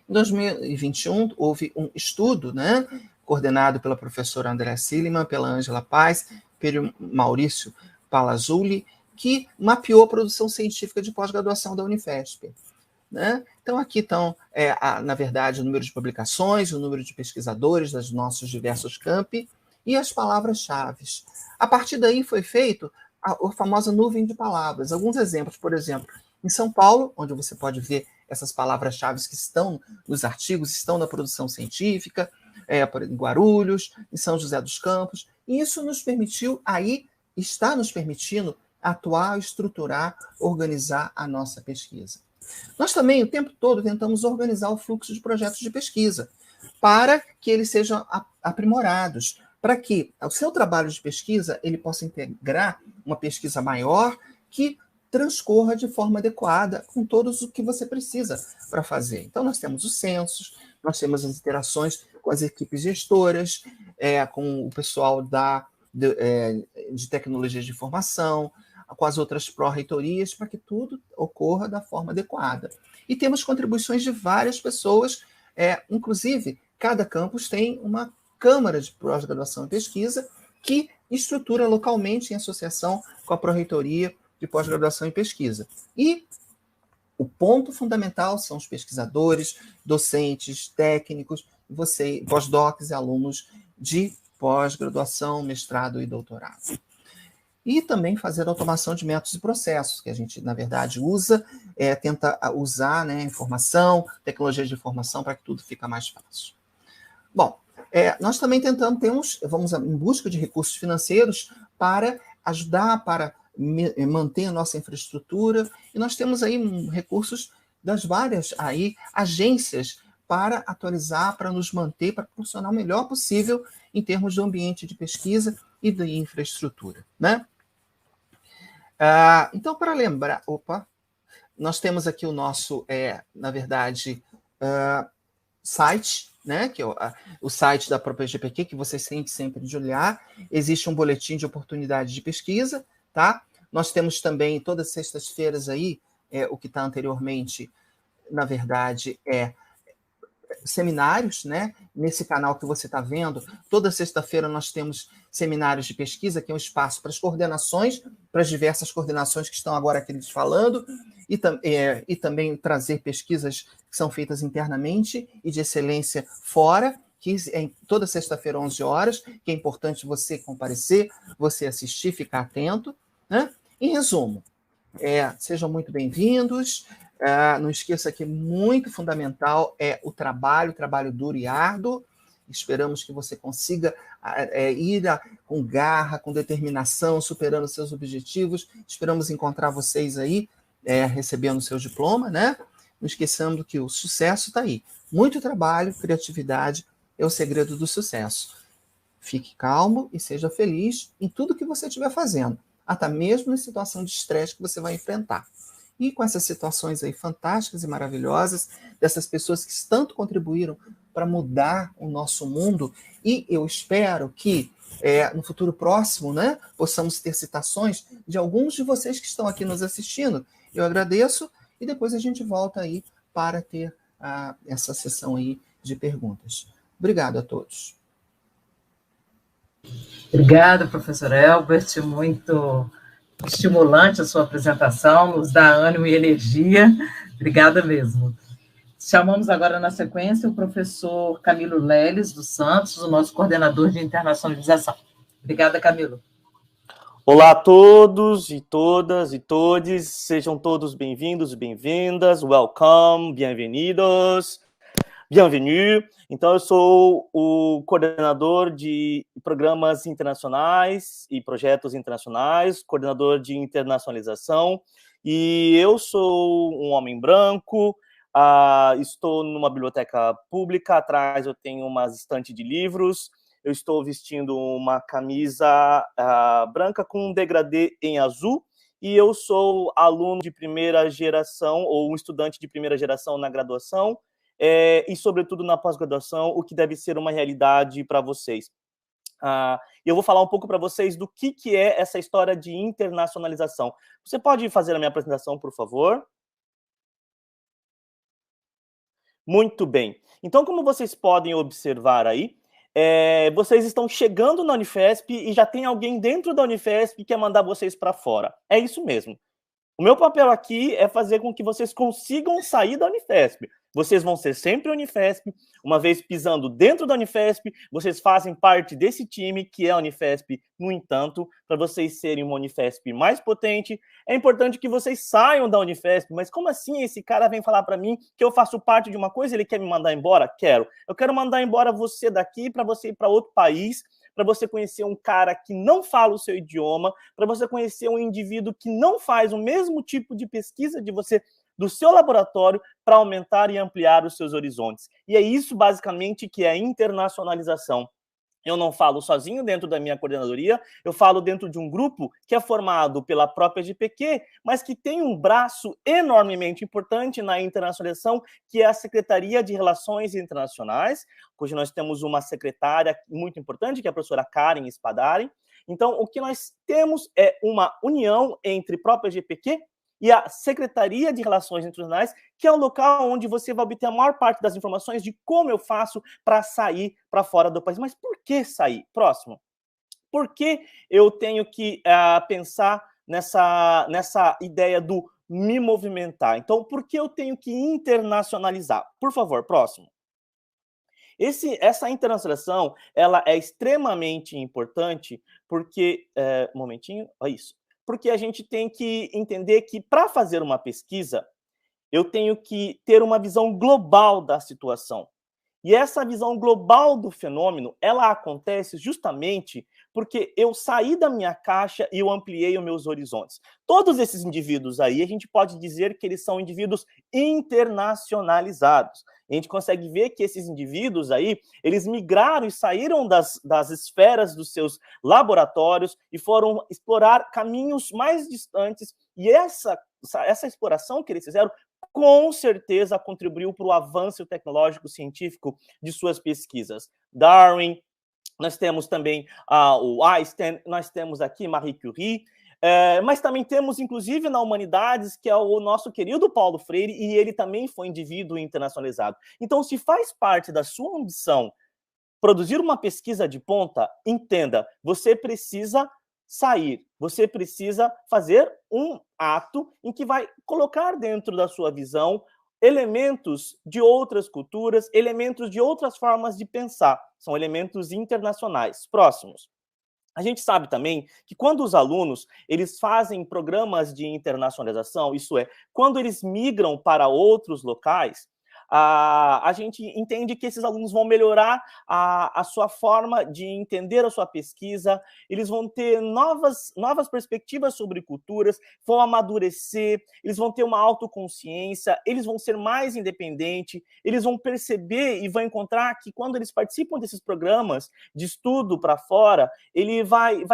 Em 2021, houve um estudo, né, coordenado pela professora Andréa Silliman, pela Ângela Paz, pelo Maurício Palazzuli, que mapeou a produção científica de pós-graduação da Unifesp. Né? Então, aqui estão, na verdade, o número de publicações, o número de pesquisadores dos nossos diversos campi e as palavras-chave. A partir daí foi feito a famosa nuvem de palavras. Alguns exemplos, por exemplo, em São Paulo, onde você pode ver essas palavras-chave que estão nos artigos, estão na produção científica, em Guarulhos, em São José dos Campos, e isso nos permitiu, está nos permitindo atuar, estruturar, organizar a nossa pesquisa. Nós também, o tempo todo, tentamos organizar o fluxo de projetos de pesquisa para que eles sejam aprimorados, para que o seu trabalho de pesquisa ele possa integrar uma pesquisa maior que transcorra de forma adequada com todos o que você precisa para fazer. Então, nós temos os censos, nós temos as interações com as equipes gestoras, com o pessoal de tecnologia de informação, com as outras pró-reitorias, para que tudo ocorra da forma adequada. E temos contribuições de várias pessoas, inclusive, cada campus tem uma Câmara de Pós-Graduação e Pesquisa que estrutura localmente em associação com a pró-reitoria de Pós-Graduação e Pesquisa. E o ponto fundamental são os pesquisadores, docentes, técnicos, pós-docs e alunos de pós-graduação, mestrado e doutorado. E também fazer automação de métodos e processos, que a gente, na verdade, tenta usar, né, informação, tecnologia de informação, para que tudo fique mais fácil. Bom, nós também vamos em busca de recursos financeiros para ajudar, para manter a nossa infraestrutura, e nós temos aí recursos das várias agências para atualizar, para nos manter, para proporcionar o melhor possível em termos de ambiente de pesquisa e de infraestrutura, né? Então, para lembrar, nós temos aqui o nosso, na verdade, site, né, que é o site da própria GPQ, que vocês têm sempre de olhar. Existe um boletim de oportunidade de pesquisa, tá? Nós temos também, todas as sextas-feiras aí, o que está anteriormente, na verdade, seminários, né? Nesse canal que você está vendo, toda sexta-feira nós temos seminários de pesquisa, que é um espaço para as coordenações, para as diversas coordenações que estão agora aqui falando, e também trazer pesquisas que são feitas internamente e de excelência fora, que é toda sexta-feira, 11 horas, que é importante você comparecer, você assistir, ficar atento, né? Em resumo, sejam muito bem-vindos. Não esqueça que muito fundamental é o trabalho duro e árduo. Esperamos que você consiga ir com garra, com determinação, superando seus objetivos. Esperamos encontrar vocês aí, recebendo o seu diploma, né? Não esqueçando que o sucesso está aí. Muito trabalho, criatividade é o segredo do sucesso. Fique calmo e seja feliz em tudo que você estiver fazendo, até mesmo em situação de estresse que você vai enfrentar. E com essas situações aí fantásticas e maravilhosas, dessas pessoas que tanto contribuíram para mudar o nosso mundo, e eu espero que no futuro próximo, né, possamos ter citações de alguns de vocês que estão aqui nos assistindo. Eu agradeço e depois a gente volta aí para ter essa sessão aí de perguntas. Obrigado a todos. Obrigada, professor Elbert, muito estimulante a sua apresentação, nos dá ânimo e energia. Obrigada mesmo. Chamamos agora, na sequência, o professor Camilo Leles dos Santos, o nosso coordenador de internacionalização. Obrigada, Camilo. Olá a todos e todas e todes, sejam todos bem-vindos e bem-vindas, welcome, bienvenidos, bienvenue. Então, eu sou o coordenador de programas internacionais e projetos internacionais, coordenador de internacionalização, e eu sou um homem branco, estou numa biblioteca pública, atrás eu tenho uma estante de livros, eu estou vestindo uma camisa branca com um degradê em azul, e eu sou aluno de primeira geração, ou um estudante de primeira geração na graduação, e, sobretudo, na pós-graduação, o que deve ser uma realidade para vocês. Eu vou falar um pouco para vocês do que é essa história de internacionalização. Você pode fazer a minha apresentação, por favor? Muito bem. Então, como vocês podem observar aí, vocês estão chegando na Unifesp e já tem alguém dentro da Unifesp que quer mandar vocês para fora. É isso mesmo. O meu papel aqui é fazer com que vocês consigam sair da Unifesp. Vocês vão ser sempre Unifesp. Uma vez pisando dentro da Unifesp, vocês fazem parte desse time que é a Unifesp. No entanto, para vocês serem uma Unifesp mais potente, é importante que vocês saiam da Unifesp. Mas como assim esse cara vem falar para mim que eu faço parte de uma coisa e ele quer me mandar embora? Quero. Eu quero mandar embora você daqui para você ir para outro país, para você conhecer um cara que não fala o seu idioma, para você conhecer um indivíduo que não faz o mesmo tipo de pesquisa de você, do seu laboratório, para aumentar e ampliar os seus horizontes. E é isso, basicamente, que é a internacionalização. Eu não falo sozinho dentro da minha coordenadoria, eu falo dentro de um grupo que é formado pela própria GPQ, mas que tem um braço enormemente importante na internacionalização, que é a Secretaria de Relações Internacionais. Hoje nós temos uma secretária muito importante, que é a professora Karen Spadari. Então, o que nós temos é uma união entre a própria GPQ e a Secretaria de Relações Internacionais, que é o local onde você vai obter a maior parte das informações de como eu faço para sair para fora do país. Mas por que sair? Próximo. Por que eu tenho que pensar nessa ideia do me movimentar? Então, por que eu tenho que internacionalizar? Por favor, próximo. Essa internacionalização, ela é extremamente importante porque... um momentinho, olha isso. Porque a gente tem que entender que, para fazer uma pesquisa, eu tenho que ter uma visão global da situação. E essa visão global do fenômeno, ela acontece justamente porque eu saí da minha caixa e eu ampliei os meus horizontes. Todos esses indivíduos aí, a gente pode dizer que eles são indivíduos internacionalizados. A gente consegue ver que esses indivíduos aí, eles migraram e saíram das esferas dos seus laboratórios e foram explorar caminhos mais distantes. E essa exploração que eles fizeram, com certeza contribuiu para o avanço tecnológico científico de suas pesquisas. Darwin, nós temos também o Einstein, nós temos aqui Marie Curie, mas também temos, inclusive, na Humanidades, que é o nosso querido Paulo Freire, e ele também foi indivíduo internacionalizado. Então, se faz parte da sua ambição produzir uma pesquisa de ponta, entenda, você precisa sair, você precisa fazer um ato em que vai colocar dentro da sua visão elementos de outras culturas, elementos de outras formas de pensar. São elementos internacionais. Próximos. A gente sabe também que quando os alunos eles fazem programas de internacionalização, isso é, quando eles migram para outros locais, a gente entende que esses alunos vão melhorar a sua forma de entender a sua pesquisa, eles vão ter novas perspectivas sobre culturas, vão amadurecer, eles vão ter uma autoconsciência, eles vão ser mais independentes, eles vão perceber e vão encontrar que quando eles participam desses programas de estudo para fora, ele vai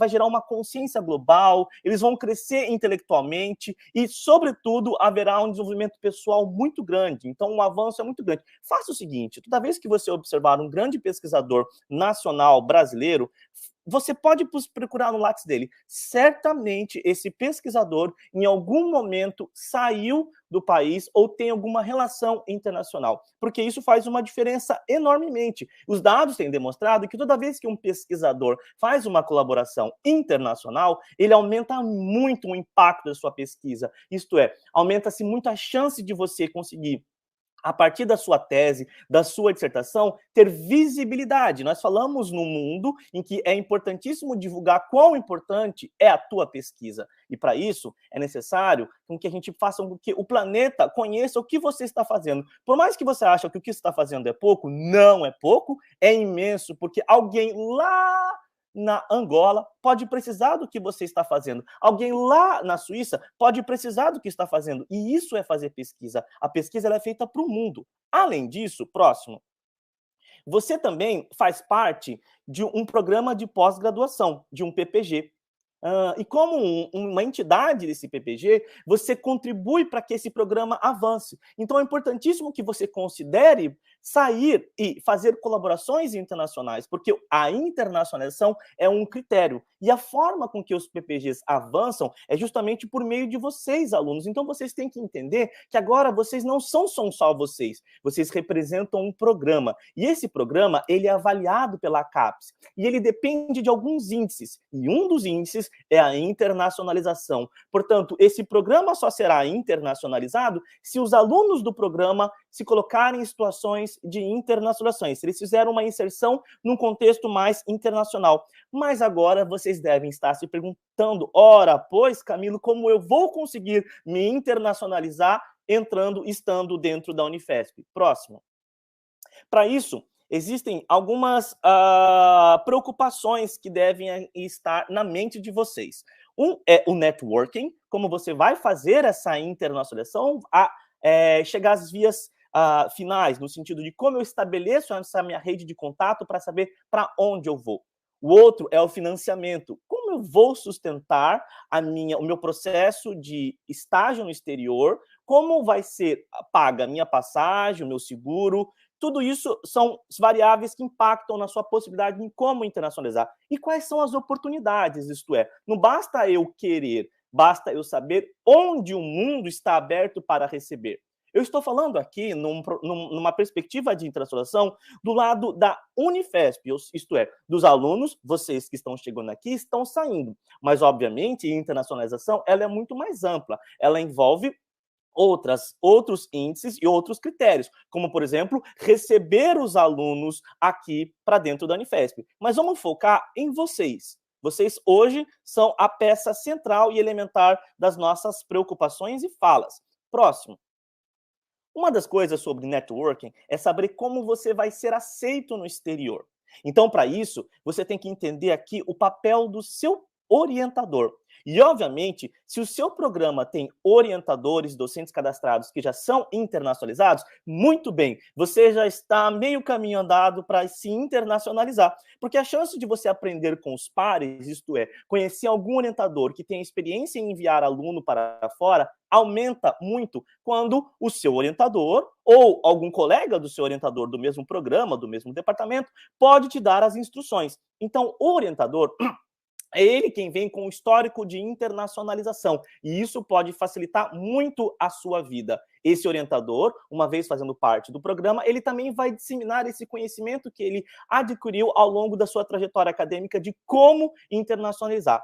gerar uma consciência global, eles vão crescer intelectualmente e, sobretudo, haverá um desenvolvimento pessoal muito grande. Então, o avanço é muito grande. Faça o seguinte, toda vez que você observar um grande pesquisador nacional brasileiro, você pode procurar no Lattes dele. Certamente esse pesquisador, em algum momento, saiu do país ou tem alguma relação internacional, porque isso faz uma diferença enormemente. Os dados têm demonstrado que toda vez que um pesquisador faz uma colaboração internacional, ele aumenta muito o impacto da sua pesquisa. Isto é, aumenta-se muito a chance de você conseguir, a partir da sua tese, da sua dissertação, ter visibilidade. Nós falamos num mundo em que é importantíssimo divulgar quão importante é a tua pesquisa. E para isso, é necessário que a gente faça com que o planeta conheça o que você está fazendo. Por mais que você ache que o que você está fazendo é pouco, não é pouco, é imenso, porque alguém lá na Angola pode precisar do que você está fazendo. Alguém lá na Suíça pode precisar do que está fazendo. E isso é fazer pesquisa. A pesquisa ela é feita para o mundo. Além disso, próximo, você também faz parte de um programa de pós-graduação, de um PPG. E como uma entidade desse PPG, você contribui para que esse programa avance. Então, é importantíssimo que você considere sair e fazer colaborações internacionais, porque a internacionalização é um critério. E a forma com que os PPGs avançam é justamente por meio de vocês, alunos. Então, vocês têm que entender que agora vocês não são só vocês. Vocês representam um programa. E esse programa, ele é avaliado pela CAPES. E ele depende de alguns índices. E um dos índices é a internacionalização. Portanto, esse programa só será internacionalizado se os alunos do programa se colocarem em situações de internacionalização, se eles fizeram uma inserção num contexto mais internacional. Mas agora vocês devem estar se perguntando, ora, pois, Camilo, como eu vou conseguir me internacionalizar estando dentro da Unifesp? Próximo. Para isso, existem algumas preocupações que devem estar na mente de vocês. Um é o networking, como você vai fazer essa internacionalização, chegar às vias finais, no sentido de como eu estabeleço essa minha rede de contato para saber para onde eu vou. O outro é o financiamento. Como eu vou sustentar o meu processo de estágio no exterior? Como vai ser paga a minha passagem, o meu seguro? Tudo isso são variáveis que impactam na sua possibilidade em como internacionalizar. E quais são as oportunidades, isto é, não basta eu querer, basta eu saber onde o mundo está aberto para receber. Eu estou falando aqui numa perspectiva de internacionalização do lado da Unifesp, isto é, dos alunos, vocês que estão chegando aqui, estão saindo. Mas, obviamente, a internacionalização ela é muito mais ampla. Ela envolve outros índices e outros critérios, como, por exemplo, receber os alunos aqui para dentro da Unifesp. Mas vamos focar em vocês. Vocês hoje são a peça central e elementar das nossas preocupações e falas. Próximo. Uma das coisas sobre networking é saber como você vai ser aceito no exterior. Então, para isso, você tem que entender aqui o papel do seu orientador. E, obviamente, se o seu programa tem orientadores, docentes cadastrados que já são internacionalizados, muito bem, você já está meio caminho andado para se internacionalizar. Porque a chance de você aprender com os pares, isto é, conhecer algum orientador que tem experiência em enviar aluno para fora, aumenta muito quando o seu orientador ou algum colega do seu orientador do mesmo programa, do mesmo departamento, pode te dar as instruções. Então, o orientador é ele quem vem com o histórico de internacionalização, e isso pode facilitar muito a sua vida. Esse orientador, uma vez fazendo parte do programa, ele também vai disseminar esse conhecimento que ele adquiriu ao longo da sua trajetória acadêmica de como internacionalizar.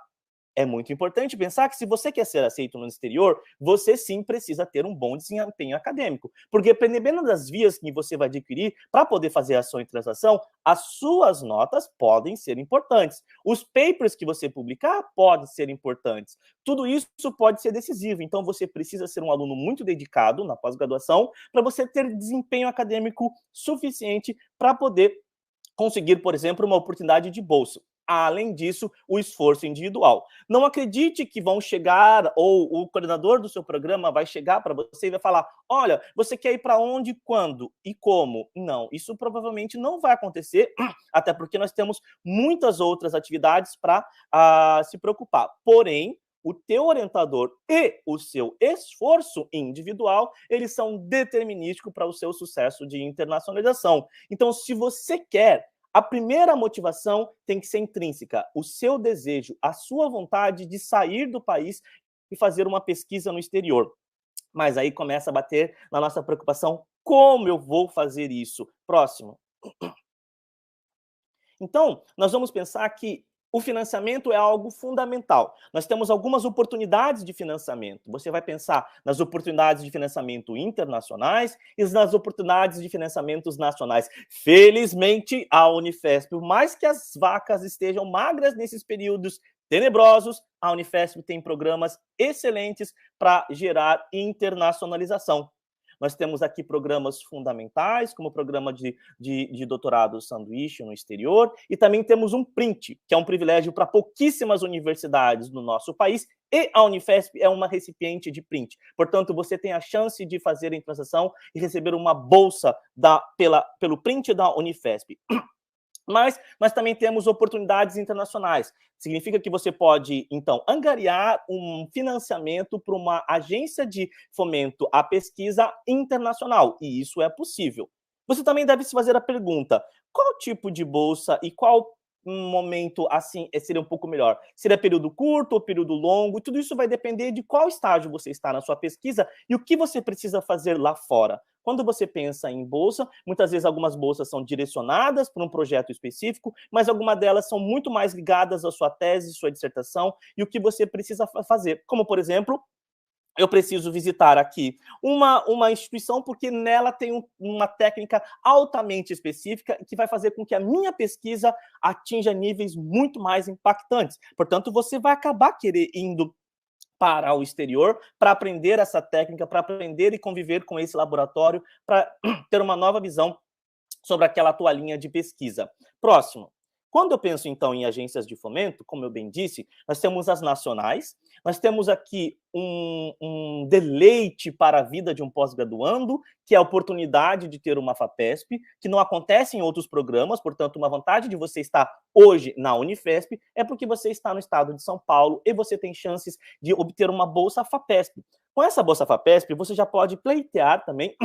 É muito importante pensar que se você quer ser aceito no exterior, você sim precisa ter um bom desempenho acadêmico. Porque dependendo das vias que você vai adquirir para poder fazer a sua internação, as suas notas podem ser importantes. Os papers que você publicar podem ser importantes. Tudo isso pode ser decisivo. Então, você precisa ser um aluno muito dedicado na pós-graduação para você ter desempenho acadêmico suficiente para poder conseguir, por exemplo, uma oportunidade de bolsa. Além disso, o esforço individual. Não acredite que vão chegar, ou o coordenador do seu programa vai chegar para você e vai falar, olha, você quer ir para onde, quando e como? Não, isso provavelmente não vai acontecer, até porque nós temos muitas outras atividades para se preocupar. Porém, o teu orientador e o seu esforço individual, eles são determinísticos para o seu sucesso de internacionalização. Então, se você quer, a primeira motivação tem que ser intrínseca, o seu desejo, a sua vontade de sair do país e fazer uma pesquisa no exterior. Mas aí começa a bater na nossa preocupação, como eu vou fazer isso? Próximo. Então, nós vamos pensar que o financiamento é algo fundamental. Nós temos algumas oportunidades de financiamento. Você vai pensar nas oportunidades de financiamento internacionais e nas oportunidades de financiamentos nacionais. Felizmente, a Unifesp, por mais que as vacas estejam magras nesses períodos tenebrosos, a Unifesp tem programas excelentes para gerar internacionalização. Nós temos aqui programas fundamentais, como o programa de doutorado sanduíche no exterior, e também temos um PRINT, que é um privilégio para pouquíssimas universidades no nosso país, e a Unifesp é uma recipiente de PRINT. Portanto, você tem a chance de fazer a transação e receber uma bolsa pelo PRINT da Unifesp. Mas nós também temos oportunidades internacionais. Significa que você pode, então, angariar um financiamento para uma agência de fomento à pesquisa internacional, e isso é possível. Você também deve se fazer a pergunta, qual tipo de bolsa e qual momento, assim, seria um pouco melhor? Seria período curto ou período longo? Tudo isso vai depender de qual estágio você está na sua pesquisa e o que você precisa fazer lá fora. Quando você pensa em bolsa, muitas vezes algumas bolsas são direcionadas para um projeto específico, mas algumas delas são muito mais ligadas à sua tese, sua dissertação e o que você precisa fazer. Como, por exemplo, eu preciso visitar aqui uma instituição porque nela tem uma técnica altamente específica que vai fazer com que a minha pesquisa atinja níveis muito mais impactantes. Portanto, você vai acabar indo para o exterior para aprender essa técnica, para aprender e conviver com esse laboratório, para ter uma nova visão sobre aquela tua linha de pesquisa. Próximo. Quando eu penso, então, em agências de fomento, como eu bem disse, nós temos as nacionais, nós temos aqui um deleite para a vida de um pós-graduando, que é a oportunidade de ter uma FAPESP, que não acontece em outros programas, portanto, uma vantagem de você estar hoje na Unifesp é porque você está no estado de São Paulo e você tem chances de obter uma bolsa FAPESP. Com essa bolsa FAPESP, você já pode pleitear também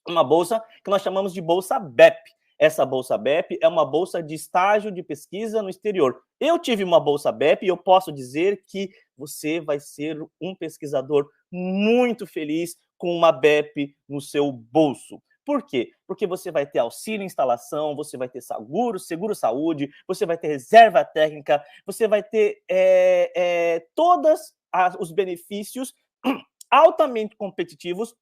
uma bolsa que nós chamamos de bolsa BEP. Essa bolsa BEP é uma bolsa de estágio de pesquisa no exterior. Eu tive uma bolsa BEP e eu posso dizer que você vai ser um pesquisador muito feliz com uma BEP no seu bolso. Por quê? Porque você vai ter auxílio instalação, você vai ter seguro-saúde, você vai ter reserva técnica, você vai ter todos os benefícios altamente competitivos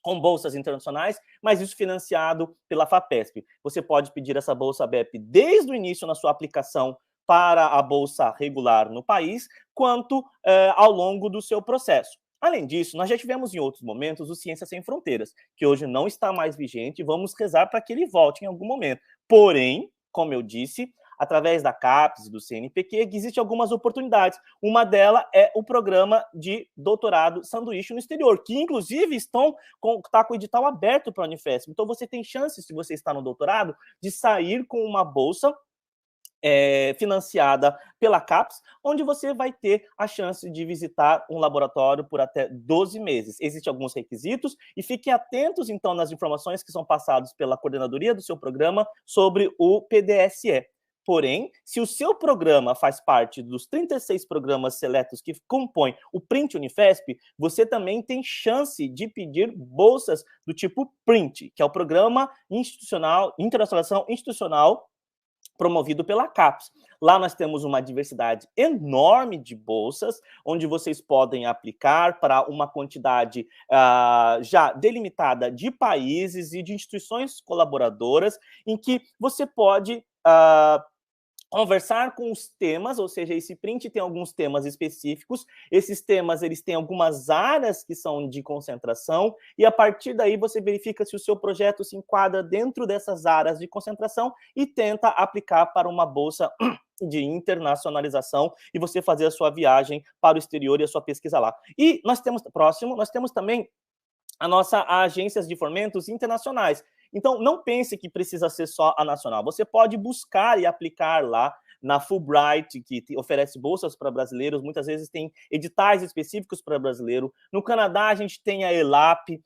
com bolsas internacionais, mas isso financiado pela FAPESP. Você pode pedir essa bolsa BEP desde o início na sua aplicação para a bolsa regular no país, quanto ao longo do seu processo. Além disso, nós já tivemos em outros momentos o Ciências Sem Fronteiras, que hoje não está mais vigente e vamos rezar para que ele volte em algum momento. Porém, como eu disse, através da CAPES e do CNPq, existem algumas oportunidades. Uma delas é o programa de doutorado sanduíche no exterior, que inclusive está com o edital aberto para a Unifesp. Então você tem chances, se você está no doutorado, de sair com uma bolsa financiada pela CAPES, onde você vai ter a chance de visitar um laboratório por até 12 meses. Existem alguns requisitos e fiquem atentos, então, nas informações que são passadas pela coordenadoria do seu programa sobre o PDSE. Porém, se o seu programa faz parte dos 36 programas seletos que compõem o PRINT Unifesp, você também tem chance de pedir bolsas do tipo PRINT, que é o Programa Internacionalização Institucional promovido pela CAPES. Lá nós temos uma diversidade enorme de bolsas, onde vocês podem aplicar para uma quantidade já delimitada de países e de instituições colaboradoras, em que você pode conversar com os temas, ou seja, esse PRINT tem alguns temas específicos, esses temas eles têm algumas áreas que são de concentração, e a partir daí você verifica se o seu projeto se enquadra dentro dessas áreas de concentração e tenta aplicar para uma bolsa de internacionalização e você fazer a sua viagem para o exterior e a sua pesquisa lá. E nós temos também a nossa agências de fomentos internacionais. Então, não pense que precisa ser só a nacional. Você pode buscar e aplicar lá na Fulbright, que oferece bolsas para brasileiros. Muitas vezes tem editais específicos para brasileiro. No Canadá, a gente tem a ELAP.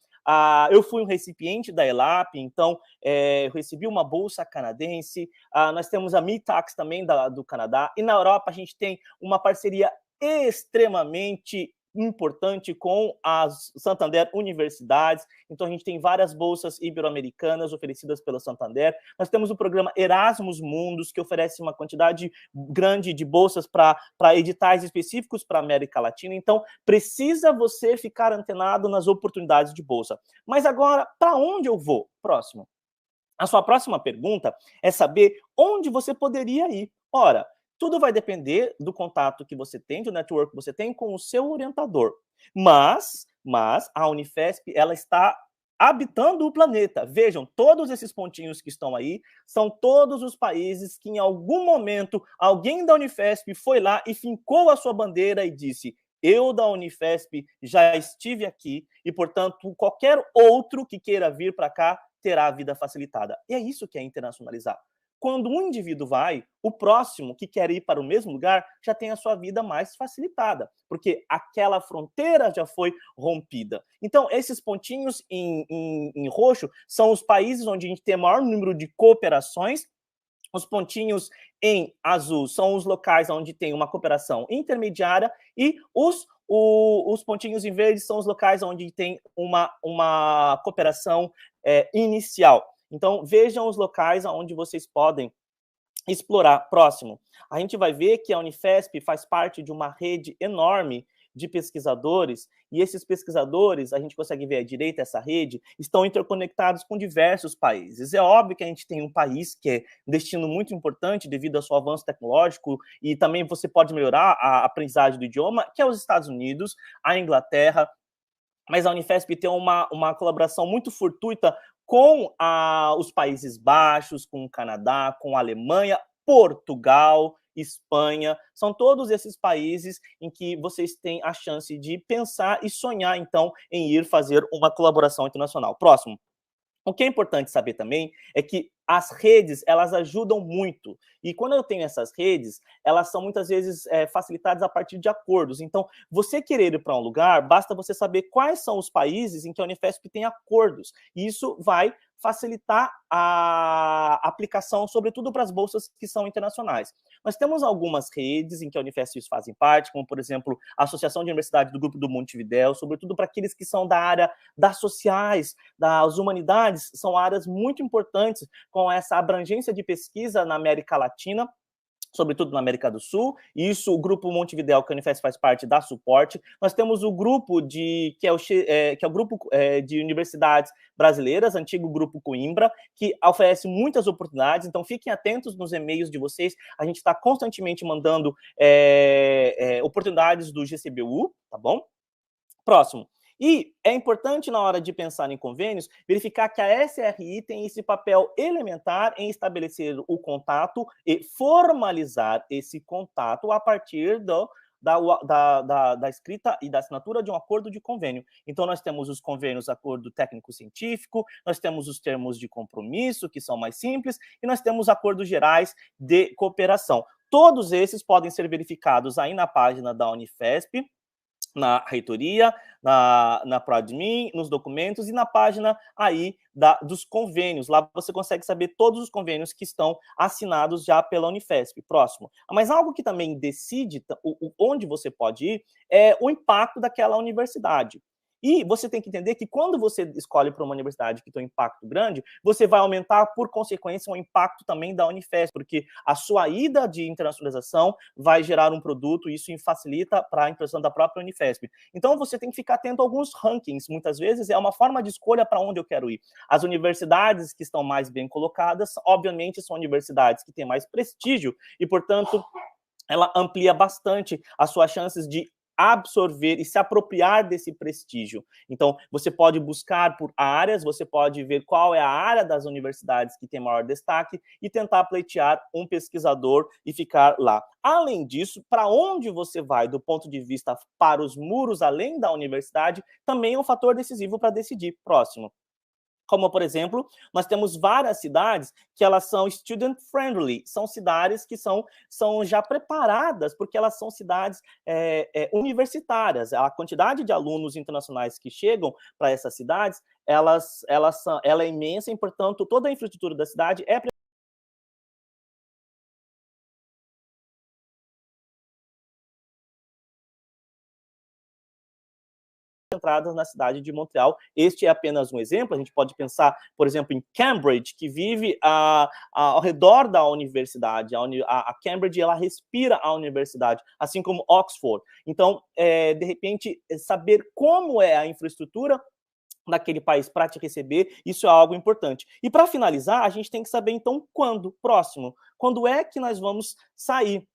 Eu fui um recipiente da ELAP, então eu recebi uma bolsa canadense. Nós temos a MITAX também do Canadá. E na Europa, a gente tem uma parceria extremamente importante com as Santander Universidades. Então, a gente tem várias bolsas ibero-americanas oferecidas pela Santander. Nós temos o programa Erasmus Mundus, que oferece uma quantidade grande de bolsas para editais específicos para a América Latina. Então, precisa você ficar antenado nas oportunidades de bolsa. Mas agora, para onde eu vou? Próximo. A sua próxima pergunta é saber onde você poderia ir. Ora, tudo vai depender do contato que você tem, do network que você tem com o seu orientador. Mas a Unifesp, ela está habitando o planeta. Vejam, todos esses pontinhos que estão aí são todos os países que em algum momento alguém da Unifesp foi lá e fincou a sua bandeira e disse: eu da Unifesp já estive aqui e, portanto, qualquer outro que queira vir para cá terá a vida facilitada. E é isso que é internacionalizar. Quando um indivíduo vai, o próximo que quer ir para o mesmo lugar já tem a sua vida mais facilitada, porque aquela fronteira já foi rompida. Então, esses pontinhos em roxo são os países onde a gente tem o maior número de cooperações. Os pontinhos em azul são os locais onde tem uma cooperação intermediária e os pontinhos em verde são os locais onde tem uma cooperação inicial. Então, vejam os locais onde vocês podem explorar. Próximo, a gente vai ver que a Unifesp faz parte de uma rede enorme de pesquisadores, e esses pesquisadores, a gente consegue ver à direita essa rede, estão interconectados com diversos países. É óbvio que a gente tem um país que é um destino muito importante devido ao seu avanço tecnológico, e também você pode melhorar a aprendizagem do idioma, que é os Estados Unidos, a Inglaterra, mas a Unifesp tem uma colaboração muito fortuita com os Países Baixos, com o Canadá, com a Alemanha, Portugal, Espanha, são todos esses países em que vocês têm a chance de pensar e sonhar, então, em ir fazer uma colaboração internacional. Próximo. O que é importante saber também é que as redes, elas ajudam muito. E quando eu tenho essas redes, elas são muitas vezes facilitadas a partir de acordos. Então, você querer ir para um lugar, basta você saber quais são os países em que a Unifesp tem acordos. E isso vai facilitar a aplicação, sobretudo para as bolsas que são internacionais. Nós temos algumas redes em que a Unifesp fazem parte, como, por exemplo, a Associação de Universidade do Grupo do Montevidéu, sobretudo para aqueles que são da área das sociais, das humanidades, são áreas muito importantes com essa abrangência de pesquisa na América Latina, sobretudo na América do Sul. Isso, o Grupo Montevidéu, que a Unifesp faz parte, dá suporte. Nós temos o grupo que é o grupo de universidades brasileiras, antigo Grupo Coimbra, que oferece muitas oportunidades, então fiquem atentos nos e-mails de vocês, a gente está constantemente mandando oportunidades do GCBU, tá bom? Próximo. E é importante, na hora de pensar em convênios, verificar que a SRI tem esse papel elementar em estabelecer o contato e formalizar esse contato a partir da escrita e da assinatura de um acordo de convênio. Então, nós temos os convênios acordo técnico-científico, nós temos os termos de compromisso, que são mais simples, e nós temos acordos gerais de cooperação. Todos esses podem ser verificados aí na página da Unifesp, na reitoria, na ProAdmin, nos documentos e na página aí dos convênios. Lá você consegue saber todos os convênios que estão assinados já pela Unifesp. Próximo. Mas algo que também decide onde você pode ir é o impacto daquela universidade. E você tem que entender que quando você escolhe para uma universidade que tem um impacto grande, você vai aumentar, por consequência, o impacto também da Unifesp, porque a sua ida de internacionalização vai gerar um produto e isso facilita para a impressão da própria Unifesp. Então, você tem que ficar atento a alguns rankings. Muitas vezes é uma forma de escolha para onde eu quero ir. As universidades que estão mais bem colocadas, obviamente, são universidades que têm mais prestígio e, portanto, ela amplia bastante as suas chances de absorver e se apropriar desse prestígio. Então, você pode buscar por áreas, você pode ver qual é a área das universidades que tem maior destaque e tentar pleitear um pesquisador e ficar lá. Além disso, para onde você vai do ponto de vista para os muros além da universidade, também é um fator decisivo para decidir. Próximo. Como, por exemplo, nós temos várias cidades que elas são student-friendly, são cidades que são já preparadas, porque elas são cidades universitárias. A quantidade de alunos internacionais que chegam para essas cidades, ela é imensa, e, portanto, toda a infraestrutura da cidade é entradas na cidade de Montreal. Este é apenas um exemplo. A gente pode pensar, por exemplo, em Cambridge, que vive ao redor da universidade. A Cambridge, ela respira a universidade, assim como Oxford. Então, de repente, saber como é a infraestrutura daquele país para te receber, isso é algo importante. E para finalizar, a gente tem que saber, então, quando? Próximo. Quando é que nós vamos sair?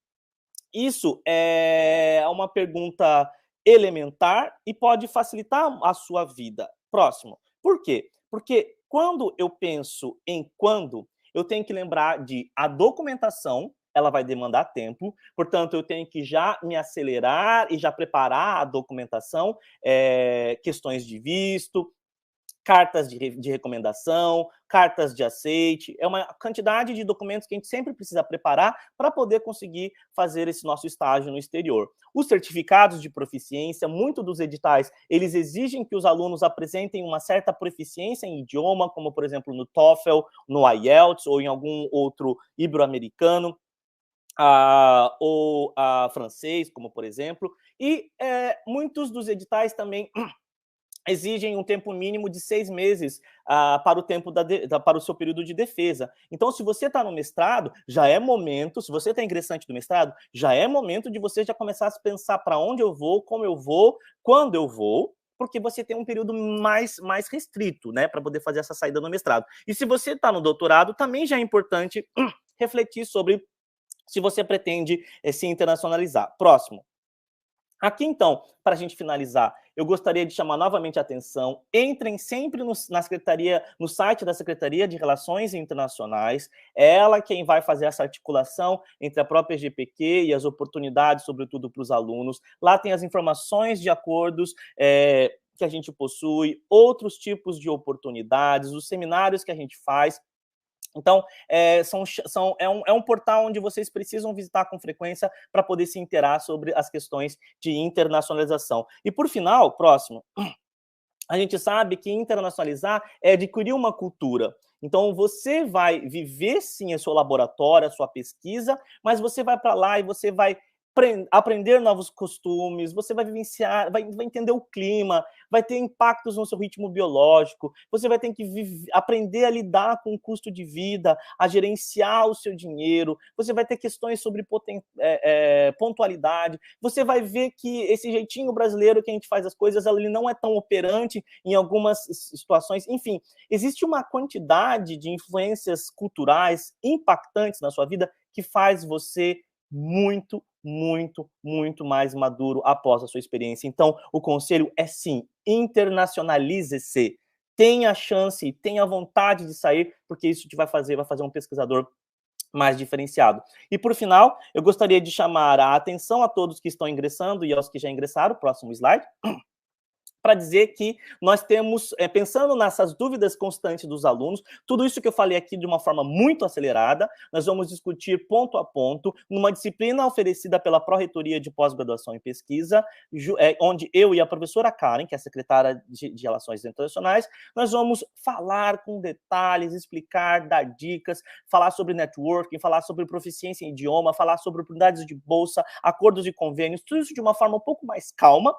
Isso é uma pergunta elementar e pode facilitar a sua vida. Próximo. Por quê? Porque quando eu penso em quando, eu tenho que lembrar de a documentação, ela vai demandar tempo, portanto, eu tenho que já me acelerar e já preparar a documentação, questões de visto, cartas de recomendação, cartas de aceite, é uma quantidade de documentos que a gente sempre precisa preparar para poder conseguir fazer esse nosso estágio no exterior. Os certificados de proficiência, muitos dos editais, eles exigem que os alunos apresentem uma certa proficiência em idioma, como, por exemplo, no TOEFL, no IELTS ou em algum outro ibero-americano, ou francês, como por exemplo, e muitos dos editais também exigem um tempo mínimo de 6 meses para o tempo para o seu período de defesa. Então, se você está no mestrado, já é momento, se você está ingressante do mestrado, já é momento de você já começar a pensar para onde eu vou, como eu vou, quando eu vou, porque você tem um período mais restrito, né, para poder fazer essa saída no mestrado. E se você está no doutorado, também já é importante refletir sobre se você pretende se internacionalizar. Próximo. Aqui, então, para a gente finalizar, eu gostaria de chamar novamente a atenção, entrem sempre no site da Secretaria de Relações Internacionais, ela quem vai fazer essa articulação entre a própria GPQ e as oportunidades, sobretudo para os alunos. Lá tem as informações de acordos que a gente possui, outros tipos de oportunidades, os seminários que a gente faz. Então, é um portal onde vocês precisam visitar com frequência para poder se inteirar sobre as questões de internacionalização. E, por final, próximo, a gente sabe que internacionalizar é adquirir uma cultura. Então, você vai viver, sim, o seu laboratório, a sua pesquisa, mas você vai para lá e você vai aprender novos costumes, você vai vivenciar, vai entender o clima, vai ter impactos no seu ritmo biológico, você vai ter que aprender a lidar com o custo de vida, a gerenciar o seu dinheiro, você vai ter questões sobre pontualidade, você vai ver que esse jeitinho brasileiro que a gente faz as coisas, ele não é tão operante em algumas situações. Enfim, existe uma quantidade de influências culturais impactantes na sua vida que faz você muito mais maduro após a sua experiência. Então, o conselho é sim, internacionalize-se. Tenha chance, tenha vontade de sair, porque isso vai fazer um pesquisador mais diferenciado. E, por final, eu gostaria de chamar a atenção a todos que estão ingressando e aos que já ingressaram, próximo slide, para dizer que nós temos, pensando nessas dúvidas constantes dos alunos, tudo isso que eu falei aqui de uma forma muito acelerada, nós vamos discutir ponto a ponto, numa disciplina oferecida pela Pró-Reitoria de Pós-Graduação em Pesquisa, onde eu e a professora Karen, que é a secretária de Relações Internacionais, nós vamos falar com detalhes, explicar, dar dicas, falar sobre networking, falar sobre proficiência em idioma, falar sobre oportunidades de bolsa, acordos e convênios, tudo isso de uma forma um pouco mais calma.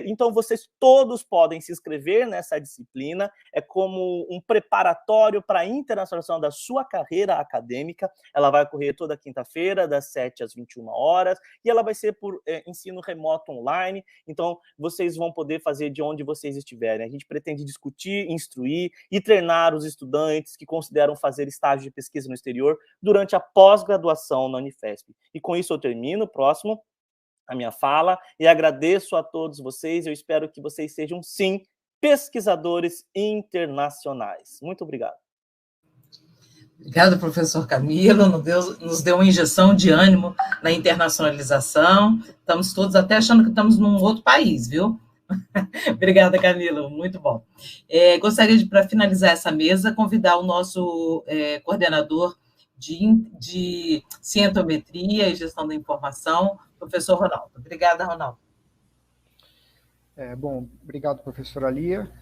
Então, vocês todos podem se inscrever nessa disciplina, é como um preparatório para a internacionalização da sua carreira acadêmica. Ela vai ocorrer toda quinta-feira, das 7 às 21 horas, e ela vai ser por ensino remoto online, então vocês vão poder fazer de onde vocês estiverem. A gente pretende discutir, instruir e treinar os estudantes que consideram fazer estágio de pesquisa no exterior durante a pós-graduação na Unifesp. E com isso eu termino, próximo, a minha fala, e agradeço a todos vocês. Eu espero que vocês sejam, sim, pesquisadores internacionais. Muito obrigado. Obrigada, professor Camilo. Nos deu uma injeção de ânimo na internacionalização. Estamos todos até achando que estamos num outro país, viu? Obrigada, Camilo. Muito bom. Gostaria de, para finalizar essa mesa, convidar o nosso coordenador de cientometria e gestão da informação, professor Ronaldo. Obrigada, Ronaldo. Bom, obrigado, professora Lia.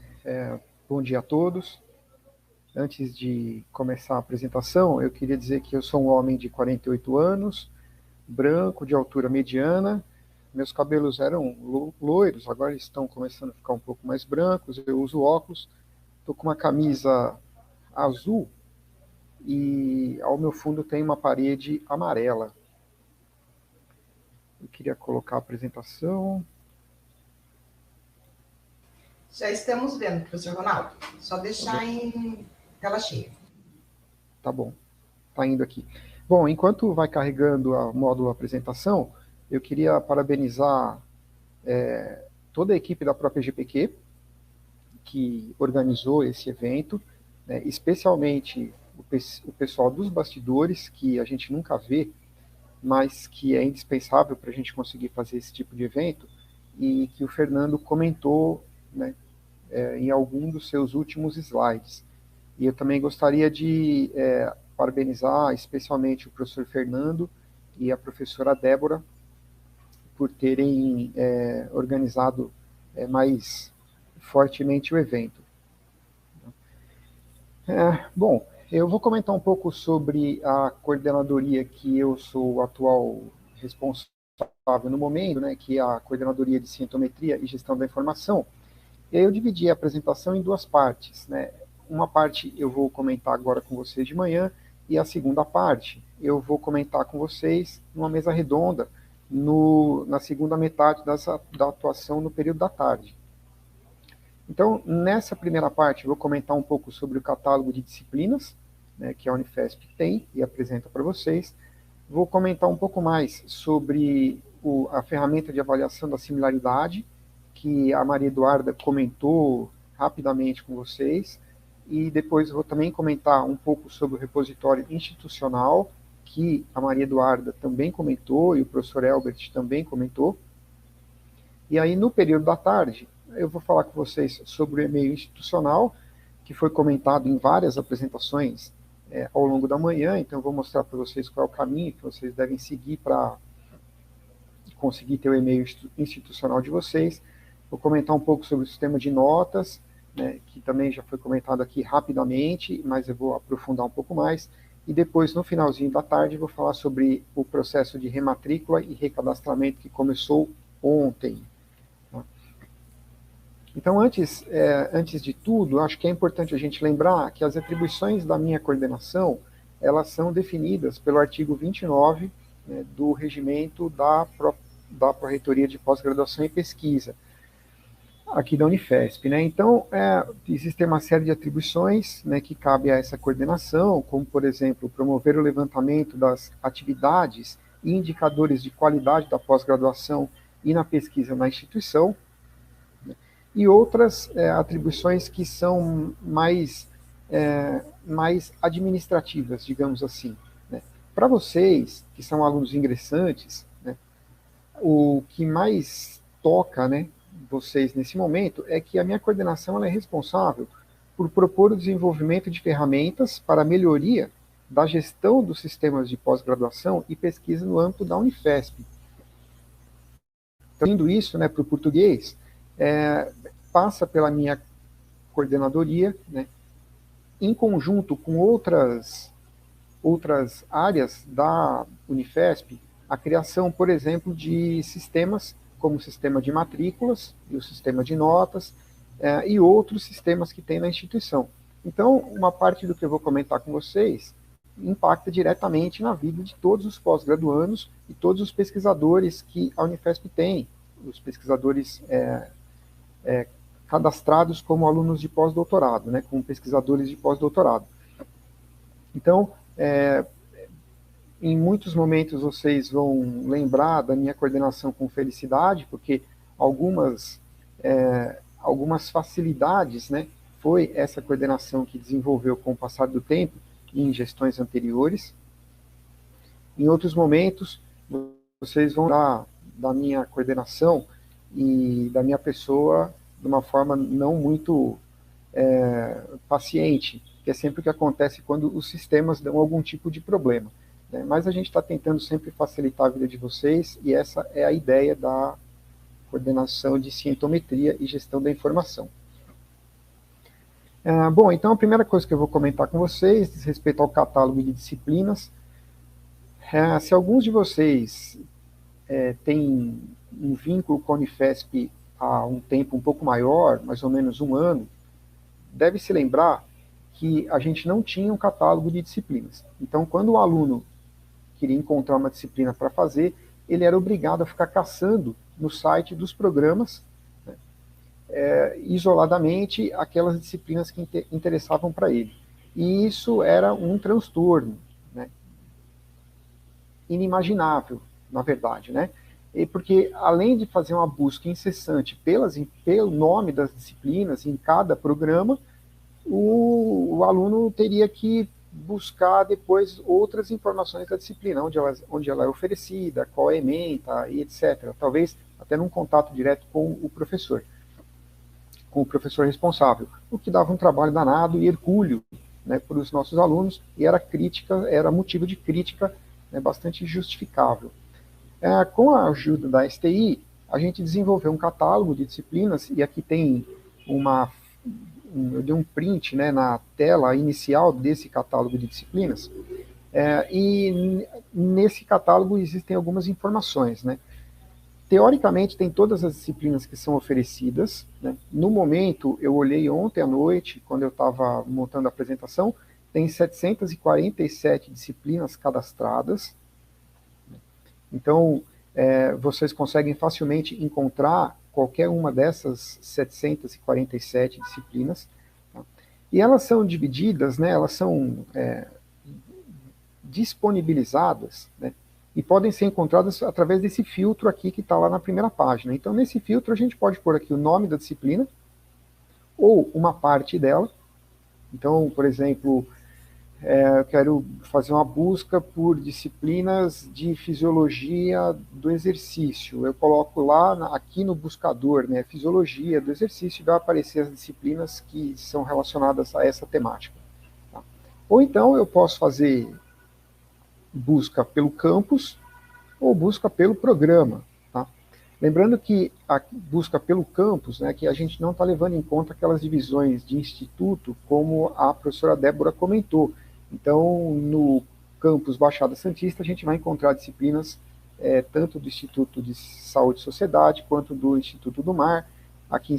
Bom dia a todos. Antes de começar a apresentação, eu queria dizer que eu sou um homem de 48 anos, branco, de altura mediana. Meus cabelos eram loiros, agora estão começando a ficar um pouco mais brancos. Eu uso óculos, estou com uma camisa azul e ao meu fundo tem uma parede amarela. Eu queria colocar a apresentação. Já estamos vendo, professor Ronaldo. Só deixar em tela cheia. Tá bom. Tá indo aqui. Bom, enquanto vai carregando o módulo apresentação, eu queria parabenizar toda a equipe da própria GPQ que organizou esse evento, né, especialmente o pessoal dos bastidores, que a gente nunca vê, mas que é indispensável para a gente conseguir fazer esse tipo de evento, e que o Fernando comentou, né, em algum dos seus últimos slides. E eu também gostaria de parabenizar especialmente o professor Fernando e a professora Débora por terem organizado mais fortemente o evento. Bom, eu vou comentar um pouco sobre a coordenadoria que eu sou o atual responsável no momento, né, que é a Coordenadoria de Cientometria e Gestão da Informação. E aí eu dividi a apresentação em duas partes, né? Uma parte eu vou comentar agora com vocês de manhã, e a segunda parte eu vou comentar com vocês numa mesa redonda, na segunda metade da atuação no período da tarde. Então, nessa primeira parte, eu vou comentar um pouco sobre o catálogo de disciplinas, né, que a Unifesp tem e apresenta para vocês. Vou comentar um pouco mais sobre a ferramenta de avaliação da similaridade, que a Maria Eduarda comentou rapidamente com vocês, e depois vou também comentar um pouco sobre o repositório institucional, que a Maria Eduarda também comentou, e o professor Elbert também comentou. E aí, no período da tarde, eu vou falar com vocês sobre o e-mail institucional, que foi comentado em várias apresentações ao longo da manhã, então eu vou mostrar para vocês qual é o caminho que vocês devem seguir para conseguir ter o e-mail institucional de vocês. Vou comentar um pouco sobre o sistema de notas, né, que também já foi comentado aqui rapidamente, mas eu vou aprofundar um pouco mais. E depois, no finalzinho da tarde, vou falar sobre o processo de rematrícula e recadastramento que começou ontem. Então, antes de tudo, acho que é importante a gente lembrar que as atribuições da minha coordenação, elas são definidas pelo artigo 29, né, do regimento da Pró-Reitoria de Pós-Graduação e Pesquisa, aqui da Unifesp, né? Então, existe uma série de atribuições, né, que cabe a essa coordenação, como, por exemplo, promover o levantamento das atividades e indicadores de qualidade da pós-graduação e na pesquisa na instituição, né, e outras atribuições que são mais administrativas, digamos assim, né? Para vocês, que são alunos ingressantes, né, o que mais toca, né, vocês nesse momento é que a minha coordenação ela é responsável por propor o desenvolvimento de ferramentas para a melhoria da gestão dos sistemas de pós-graduação e pesquisa no âmbito da Unifesp. Então, isso, né, para o português, passa pela minha coordenadoria, né, em conjunto com outras áreas da Unifesp, a criação, por exemplo, de sistemas como o sistema de matrículas e o sistema de notas, e outros sistemas que tem na instituição. Então, uma parte do que eu vou comentar com vocês impacta diretamente na vida de todos os pós-graduandos e todos os pesquisadores que a Unifesp tem, os pesquisadores cadastrados como alunos de pós-doutorado, né, como pesquisadores de pós-doutorado. Então, em muitos momentos vocês vão lembrar da minha coordenação com felicidade, porque algumas facilidades, né, foi essa coordenação que desenvolveu com o passar do tempo em gestões anteriores. Em outros momentos, vocês vão dar da minha coordenação e da minha pessoa de uma forma não muito paciente, que é sempre o que acontece quando os sistemas dão algum tipo de problema. Mas a gente está tentando sempre facilitar a vida de vocês, e essa é a ideia da coordenação de cientometria e gestão da informação. Bom, então a primeira coisa que eu vou comentar com vocês diz respeito ao catálogo de disciplinas. Se alguns de vocês têm um vínculo com a Unifesp há um tempo um pouco maior, mais ou menos um ano, deve se lembrar que a gente não tinha um catálogo de disciplinas. Então, quando o aluno queria encontrar uma disciplina para fazer, ele era obrigado a ficar caçando no site dos programas, né, isoladamente, aquelas disciplinas que interessavam para ele. E isso era um transtorno, né, inimaginável, na verdade, né? porque além de fazer uma busca incessante pelo nome das disciplinas em cada programa, o aluno teria que buscar depois outras informações da disciplina, onde ela é oferecida, qual é a ementa, e etc. Talvez até num contato direto com o professor responsável, o que dava um trabalho danado e hercúleo, né, para os nossos alunos, e era motivo de crítica, né, bastante justificável. Com a ajuda da STI, a gente desenvolveu um catálogo de disciplinas, e aqui tem eu dei um print, né, na tela inicial desse catálogo de disciplinas, e nesse catálogo existem algumas informações, né. Teoricamente, tem todas as disciplinas que são oferecidas, né. No momento, eu olhei ontem à noite, quando eu estava montando a apresentação, tem 747 disciplinas cadastradas. Então, vocês conseguem facilmente encontrar qualquer uma dessas 747 disciplinas. Tá? E elas são divididas, né, elas são disponibilizadas, né, e podem ser encontradas através desse filtro aqui que está lá na primeira página. Então, nesse filtro, a gente pode pôr aqui o nome da disciplina, ou uma parte dela. Então, por exemplo, eu quero fazer uma busca por disciplinas de fisiologia do exercício. Eu coloco lá, aqui no buscador, né, fisiologia do exercício, e vai aparecer as disciplinas que são relacionadas a essa temática. Tá? Ou então eu posso fazer busca pelo campus ou busca pelo programa. Tá? Lembrando que a busca pelo campus, né, que a gente não está levando em conta aquelas divisões de instituto, como a professora Débora comentou. Então, no campus Baixada Santista, a gente vai encontrar disciplinas tanto do Instituto de Saúde e Sociedade, quanto do Instituto do Mar. Aqui,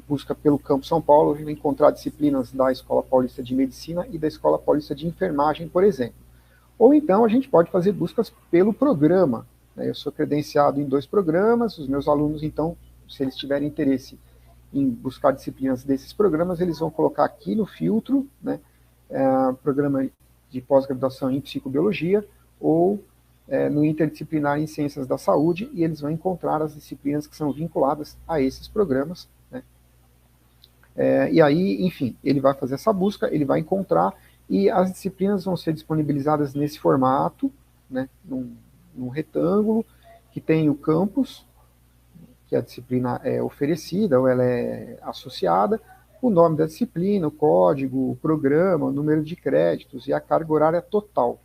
busca pelo campus São Paulo, a gente vai encontrar disciplinas da Escola Paulista de Medicina e da Escola Paulista de Enfermagem, por exemplo. Ou então, a gente pode fazer buscas pelo programa. Né? Eu sou credenciado em 2 programas, os meus alunos, então, se eles tiverem interesse em buscar disciplinas desses programas, eles vão colocar aqui no filtro, né, programa de pós-graduação em psicobiologia, ou no interdisciplinar em ciências da saúde, e eles vão encontrar as disciplinas que são vinculadas a esses programas. Né? E aí, enfim, ele vai fazer essa busca, ele vai encontrar, e as disciplinas vão ser disponibilizadas nesse formato, né, num retângulo, que tem o campus, que a disciplina é oferecida, ou ela é associada, o nome da disciplina, o código, o programa, o número de créditos e a carga horária total.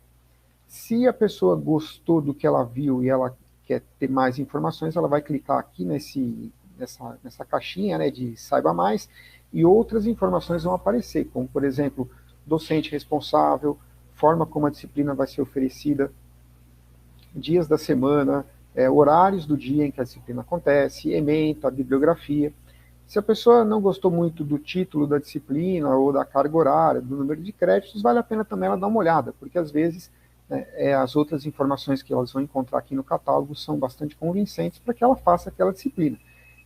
Se a pessoa gostou do que ela viu e ela quer ter mais informações, ela vai clicar aqui nessa caixinha, né, de saiba mais, e outras informações vão aparecer, como, por exemplo, docente responsável, forma como a disciplina vai ser oferecida, dias da semana, horários do dia em que a disciplina acontece, ementa, bibliografia. Se a pessoa não gostou muito do título da disciplina ou da carga horária, do número de créditos, vale a pena também ela dar uma olhada, porque às vezes, né, as outras informações que elas vão encontrar aqui no catálogo são bastante convincentes para que ela faça aquela disciplina.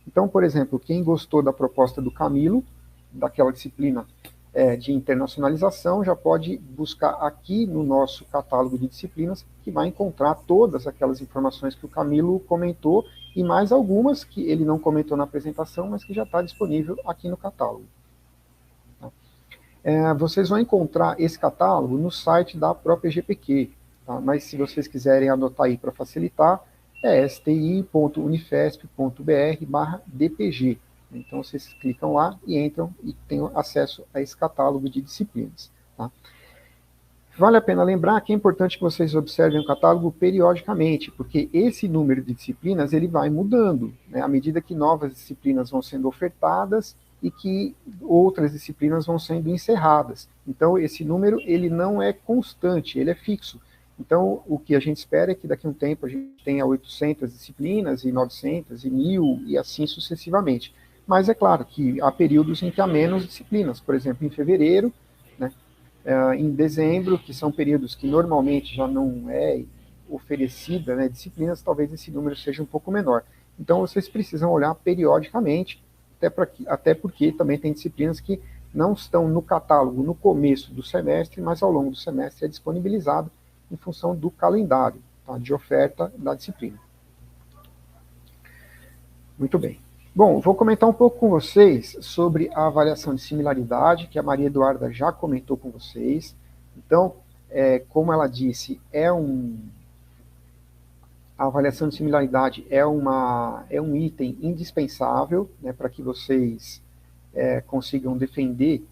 Então, por exemplo, quem gostou da proposta do Camilo, daquela disciplina de internacionalização, já pode buscar aqui no nosso catálogo de disciplinas, que vai encontrar todas aquelas informações que o Camilo comentou, e mais algumas que ele não comentou na apresentação, mas que já está disponível aqui no catálogo. Vocês vão encontrar esse catálogo no site da própria GPQ, tá? Mas se vocês quiserem anotar aí para facilitar, é sti.unifesp.br/dpg. Então, vocês clicam lá e entram e têm acesso a esse catálogo de disciplinas. Tá? Vale a pena lembrar que é importante que vocês observem o catálogo periodicamente, porque esse número de disciplinas ele vai mudando, né, à medida que novas disciplinas vão sendo ofertadas e que outras disciplinas vão sendo encerradas. Então, esse número ele não é constante, ele é fixo. Então, o que a gente espera é que daqui a um tempo a gente tenha 800 disciplinas, e 900, e 1.000, e assim sucessivamente. Mas é claro que há períodos em que há menos disciplinas, por exemplo, em fevereiro, né, em dezembro, que são períodos que normalmente já não é oferecida, né, disciplinas, talvez esse número seja um pouco menor. Então, vocês precisam olhar periodicamente, até porque também tem disciplinas que não estão no catálogo no começo do semestre, mas ao longo do semestre é disponibilizado em função do calendário, tá, de oferta da disciplina. Muito bem. Bom, vou comentar um pouco com vocês sobre a avaliação de similaridade, que a Maria Eduarda já comentou com vocês. Então, como ela disse, a avaliação de similaridade é um item indispensável, né, para que vocês consigam defender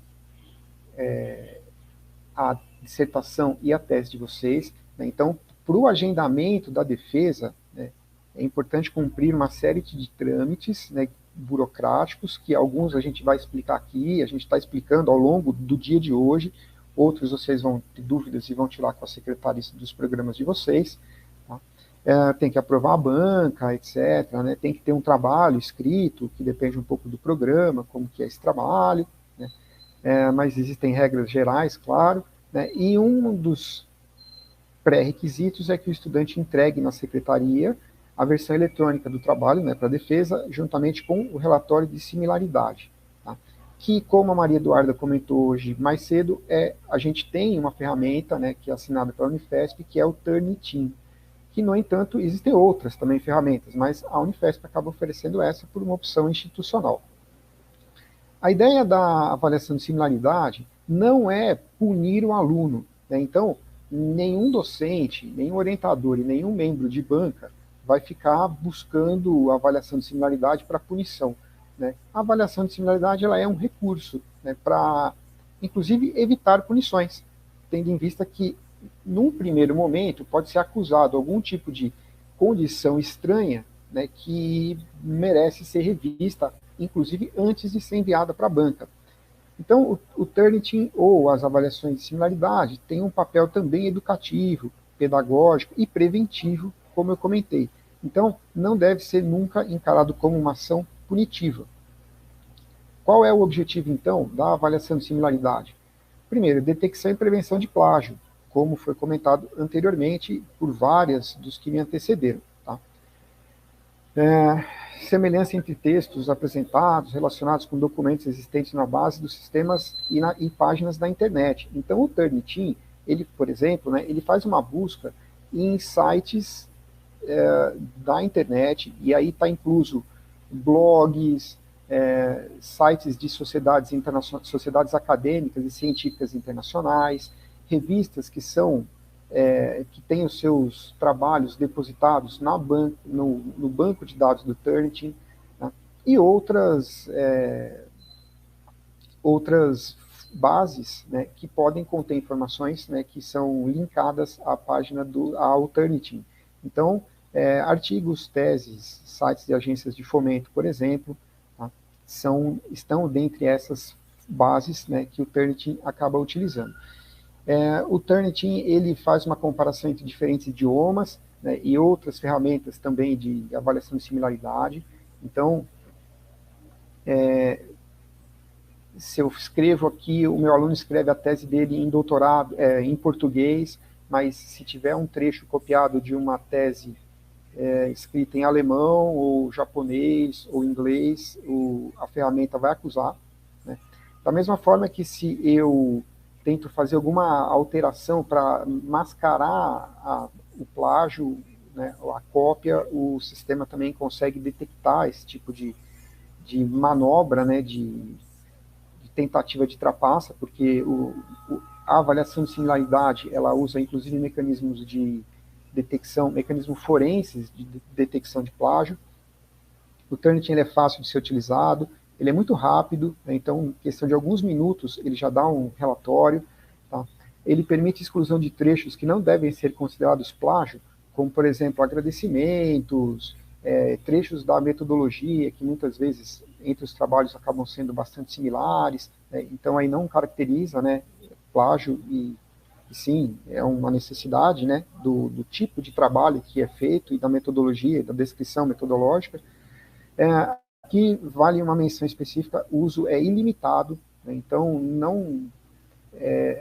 a dissertação e a tese de vocês, né? Então, para o agendamento da defesa, né, é importante cumprir uma série de trâmites, né, burocráticos, que alguns a gente vai explicar aqui, a gente está explicando ao longo do dia de hoje, outros vocês vão ter dúvidas e vão tirar com a secretária dos programas de vocês. Tá? Tem que aprovar a banca, etc. Né? Tem que ter um trabalho escrito, que depende um pouco do programa, como que é esse trabalho, né? Mas existem regras gerais, claro, né? E um dos pré-requisitos é que o estudante entregue na secretaria a versão eletrônica do trabalho, né, para a defesa, juntamente com o relatório de similaridade. Tá? Que, como a Maria Eduarda comentou hoje mais cedo, a gente tem uma ferramenta, né, que é assinada pela Unifesp, que é o Turnitin, que, no entanto, existem outras também ferramentas, mas a Unifesp acaba oferecendo essa por uma opção institucional. A ideia da avaliação de similaridade não é punir o aluno, né? Então, nenhum docente, nenhum orientador e nenhum membro de banca vai ficar buscando a avaliação de similaridade para punição, né? A avaliação de similaridade ela é um recurso, né, para, inclusive, evitar punições, tendo em vista que, num primeiro momento, pode ser acusado algum tipo de condição estranha, né, que merece ser revista, inclusive antes de ser enviada para a banca. Então, o Turnitin ou as avaliações de similaridade têm um papel também educativo, pedagógico e preventivo, como eu comentei. Então, não deve ser nunca encarado como uma ação punitiva. Qual é o objetivo, então, da avaliação de similaridade? Primeiro, detecção e prevenção de plágio, como foi comentado anteriormente por várias dos que me antecederam. Tá? Semelhança entre textos apresentados, relacionados com documentos existentes na base dos sistemas e páginas da internet. Então, o Turnitin, ele, por exemplo, né, ele faz uma busca em sites da internet, e aí está incluso blogs, sites de sociedades acadêmicas e científicas internacionais, revistas que têm os seus trabalhos depositados no banco de dados do Turnitin, né, e outras bases, né, que podem conter informações, né, que são linkadas à página ao Turnitin. Então, artigos, teses, sites de agências de fomento, por exemplo, tá, estão dentre essas bases, né, que o Turnitin acaba utilizando. O Turnitin ele faz uma comparação entre diferentes idiomas, né, e outras ferramentas também de avaliação de similaridade. Então, se eu escrevo aqui, o meu aluno escreve a tese dele em doutorado, em português, mas se tiver um trecho copiado de uma tese escrita em alemão, ou japonês, ou inglês, a ferramenta vai acusar. Né? Da mesma forma que se eu tento fazer alguma alteração para mascarar o plágio, né, a cópia, o sistema também consegue detectar esse tipo de manobra, né, de tentativa de trapaça, porque a avaliação de similaridade, ela usa inclusive mecanismos de detecção, mecanismos forenses de detecção de plágio. O Turnitin é fácil de ser utilizado, ele é muito rápido, né, então em questão de alguns minutos ele já dá um relatório. Tá? Ele permite exclusão de trechos que não devem ser considerados plágio, como, por exemplo, agradecimentos, trechos da metodologia, que muitas vezes entre os trabalhos acabam sendo bastante similares, né? Então aí não caracteriza, né, plágio, e sim, é uma necessidade, né, do tipo de trabalho que é feito e da metodologia, da descrição metodológica. Aqui vale uma menção específica: o uso é ilimitado, né? Então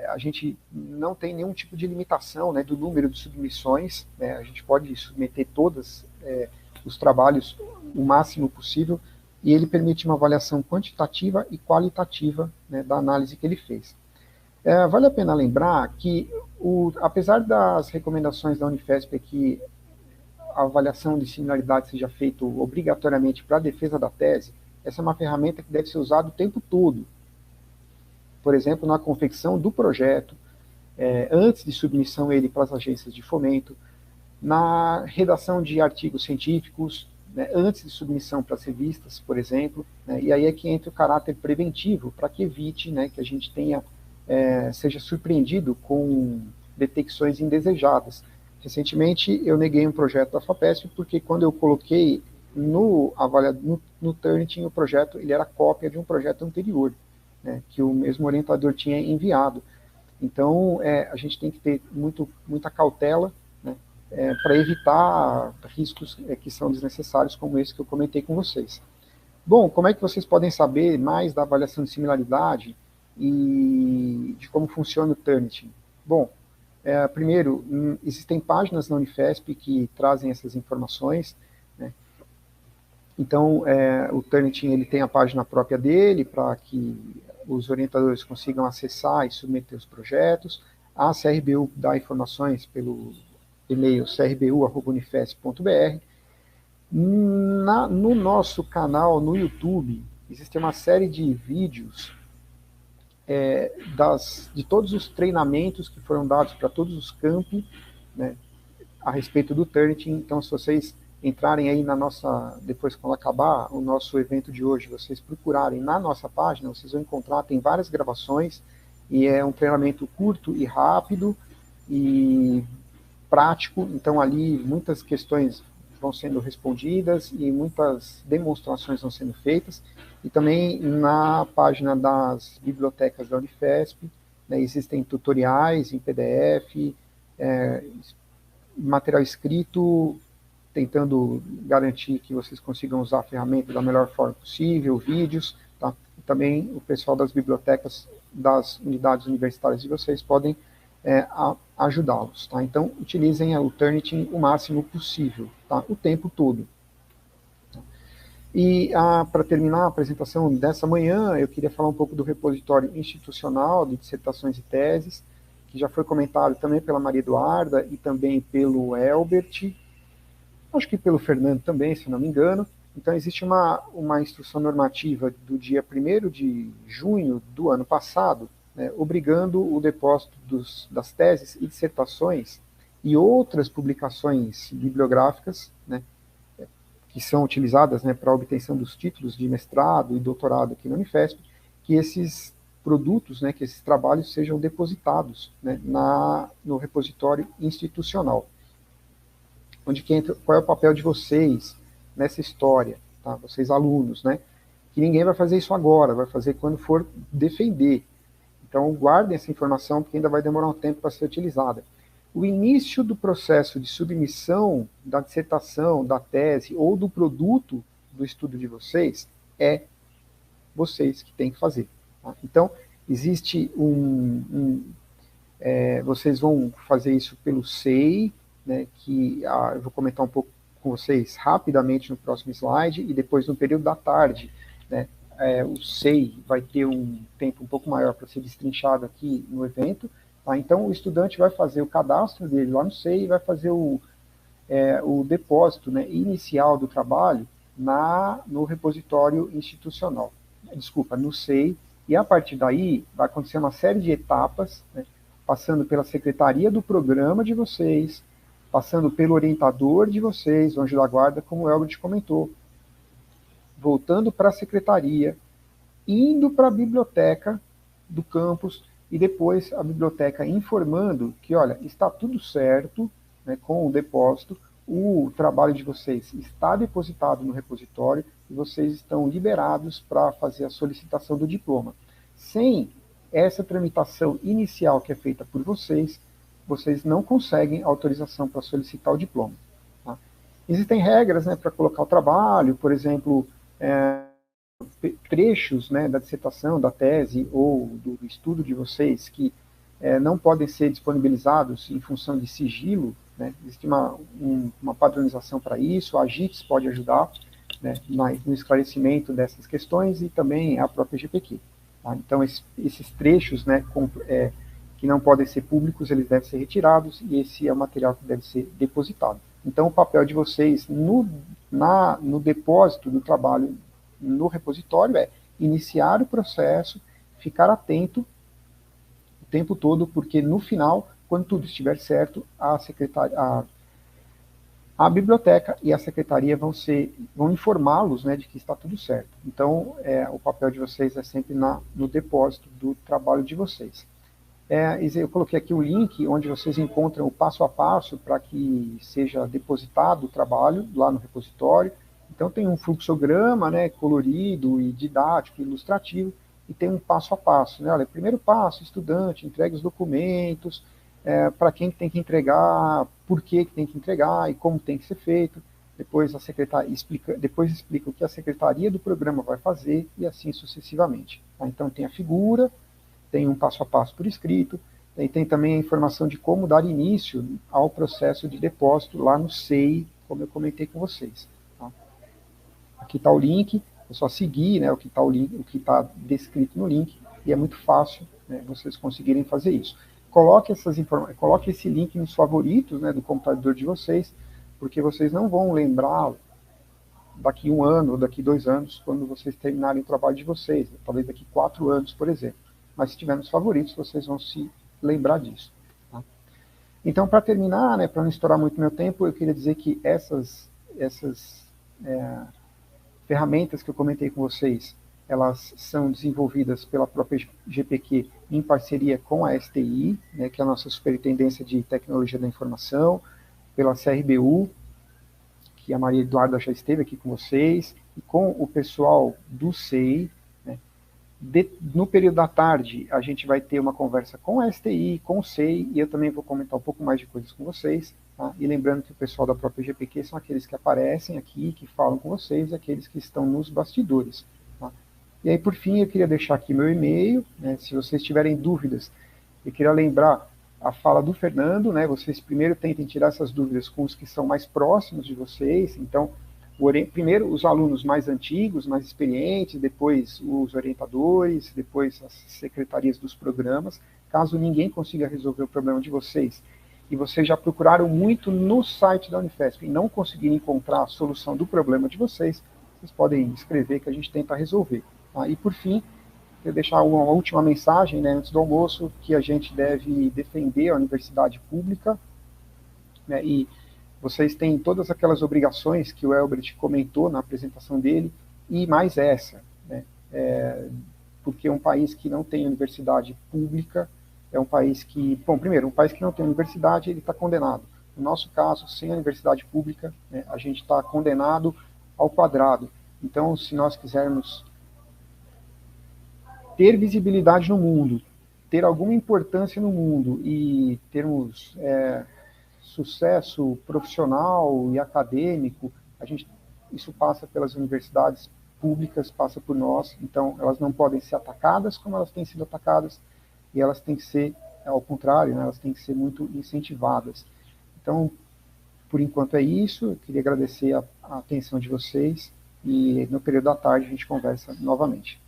a gente não tem nenhum tipo de limitação, né, do número de submissões, né? A gente pode submeter todos os trabalhos o máximo possível, e ele permite uma avaliação quantitativa e qualitativa, né, da análise que ele fez. Vale a pena lembrar que, apesar das recomendações da Unifesp aqui a avaliação de similaridade seja feita obrigatoriamente para a defesa da tese, essa é uma ferramenta que deve ser usada o tempo todo. Por exemplo, na confecção do projeto, antes de submissão ele para as agências de fomento, na redação de artigos científicos, né, antes de submissão para as revistas, por exemplo, né, e aí é que entra o caráter preventivo, para que evite, né, que a gente seja surpreendido com detecções indesejadas. Recentemente, eu neguei um projeto da FAPESP, porque quando eu coloquei no Turnitin, o projeto ele era cópia de um projeto anterior, né, que o mesmo orientador tinha enviado. Então, a gente tem que ter muita cautela, né, para evitar riscos que são desnecessários, como esse que eu comentei com vocês. Bom, como é que vocês podem saber mais da avaliação de similaridade e de como funciona o Turnitin? Bom, primeiro, existem páginas na Unifesp que trazem essas informações, né? Então, o Turnitin ele tem a página própria dele, para que os orientadores consigam acessar e submeter os projetos. A CRBU dá informações pelo e-mail crbu@unifesp.br. No nosso canal no YouTube, existe uma série de vídeos de todos os treinamentos que foram dados para todos os campi, né, a respeito do Turnitin. Então, se vocês entrarem aí depois quando acabar o nosso evento de hoje, vocês procurarem na nossa página, vocês vão encontrar, tem várias gravações, e é um treinamento curto e rápido e prático. Então, ali muitas questões vão sendo respondidas e muitas demonstrações vão sendo feitas. E também na página das bibliotecas da Unifesp, né, existem tutoriais em PDF, material escrito, tentando garantir que vocês consigam usar a ferramenta da melhor forma possível, vídeos, tá? E também o pessoal das bibliotecas das unidades universitárias de vocês podem ajudá-los, tá? Então, utilizem o Turnitin o máximo possível, tá? O tempo todo. E, para terminar a apresentação dessa manhã, eu queria falar um pouco do repositório institucional de dissertações e teses, que já foi comentado também pela Maria Eduarda e também pelo Elbert, acho que pelo Fernando também, se não me engano. Então, existe uma instrução normativa do dia 1º de junho do ano passado, né, obrigando o depósito das teses e dissertações e outras publicações bibliográficas, né, que são utilizadas, né, para a obtenção dos títulos de mestrado e doutorado aqui na Unifesp, que esses produtos, né, que esses trabalhos sejam depositados, né, no repositório institucional. Onde que entra, qual é o papel de vocês nessa história, tá? Vocês alunos, né? Que ninguém vai fazer isso agora, vai fazer quando for defender. Então, guardem essa informação, porque ainda vai demorar um tempo para ser utilizada. O início do processo de submissão da dissertação, da tese ou do produto do estudo de vocês é vocês que têm que fazer. Tá? Então, existe vocês vão fazer isso pelo SEI, né, que eu vou comentar um pouco com vocês rapidamente no próximo slide, e depois no período da tarde, né, o SEI vai ter um tempo um pouco maior para ser destrinchado aqui no evento, tá? Então o estudante vai fazer o cadastro dele lá no SEI e vai fazer o depósito, né, inicial do trabalho no repositório institucional, no SEI, e a partir daí vai acontecer uma série de etapas, né, passando pela secretaria do programa de vocês, passando pelo orientador de vocês, o anjo da guarda, como o Elbert comentou, voltando para a secretaria, indo para a biblioteca do campus, e depois a biblioteca informando que, olha, está tudo certo, né, com o depósito, o trabalho de vocês está depositado no repositório, e vocês estão liberados para fazer a solicitação do diploma. Sem essa tramitação inicial que é feita por vocês não conseguem autorização para solicitar o diploma. Tá? Existem regras, né, para colocar o trabalho, por exemplo, trechos, né, da dissertação, da tese ou do estudo de vocês que não podem ser disponibilizados em função de sigilo, né? Existe uma padronização para isso, a AGITS pode ajudar, né, no esclarecimento dessas questões, e também a própria GPQ. Tá? Então, esses trechos, né, que não podem ser públicos, eles devem ser retirados, e esse é o material que deve ser depositado. Então, o papel de vocês no depósito do trabalho no repositório é iniciar o processo, ficar atento o tempo todo, porque no final, quando tudo estiver certo, a biblioteca e a secretaria vão informá-los, né, de que está tudo certo. Então, o papel de vocês é sempre no depósito do trabalho de vocês. Eu coloquei aqui o link onde vocês encontram o passo a passo para que seja depositado o trabalho lá no repositório. Então, tem um fluxograma, né, colorido e didático, ilustrativo, e tem um passo a passo. Né? Olha, primeiro passo, estudante, entregue os documentos, para quem tem que entregar, por que tem que entregar e como tem que ser feito. Depois explica o que a secretaria do programa vai fazer e assim sucessivamente. Tá? Então, tem a figura, tem um passo a passo por escrito, e tem também a informação de como dar início ao processo de depósito lá no SEI, como eu comentei com vocês. Tá? Aqui está o link, é só seguir, né, o que está descrito no link, e é muito fácil, né, vocês conseguirem fazer isso. Coloque esse link nos favoritos, né, do computador de vocês, porque vocês não vão lembrar daqui 1 ano ou daqui 2 anos, quando vocês terminarem o trabalho de vocês, talvez daqui 4 anos, por exemplo. Mas se tiver nos favoritos, vocês vão se lembrar disso. Tá? Então, para terminar, né, para não estourar muito meu tempo, eu queria dizer que essas ferramentas que eu comentei com vocês, elas são desenvolvidas pela própria GPQ em parceria com a STI, né, que é a nossa Superintendência de Tecnologia da Informação, pela CRBU, que a Maria Eduarda já esteve aqui com vocês, e com o pessoal do SEI. No período da tarde, a gente vai ter uma conversa com a STI, com o SEI, e eu também vou comentar um pouco mais de coisas com vocês. Tá? E lembrando que o pessoal da própria GPQ são aqueles que aparecem aqui, que falam com vocês, e aqueles que estão nos bastidores. Tá? E aí, por fim, eu queria deixar aqui meu e-mail, né? Se vocês tiverem dúvidas, eu queria lembrar a fala do Fernando, né? Vocês primeiro tentem tirar essas dúvidas com os que são mais próximos de vocês, então, primeiro os alunos mais antigos, mais experientes, depois os orientadores, depois as secretarias dos programas. Caso ninguém consiga resolver o problema de vocês, e vocês já procuraram muito no site da Unifesp e não conseguirem encontrar a solução do problema de vocês, vocês podem escrever que a gente tenta resolver. Tá? E por fim, eu deixar uma última mensagem, né, antes do almoço, que a gente deve defender a universidade pública, né, e vocês têm todas aquelas obrigações que o Elbert comentou na apresentação dele, e mais essa, né? Porque um país que não tem universidade pública é um país que, bom, primeiro, um país que não tem universidade, ele está condenado. No nosso caso, sem a universidade pública, né, a gente está condenado ao quadrado. Então, se nós quisermos ter visibilidade no mundo, ter alguma importância no mundo e termos sucesso profissional e acadêmico, isso passa pelas universidades públicas, passa por nós, então elas não podem ser atacadas como elas têm sido atacadas, e elas têm que ser, ao contrário, né, elas têm que ser muito incentivadas. Então, por enquanto é isso, eu queria agradecer a atenção de vocês, e no período da tarde a gente conversa novamente.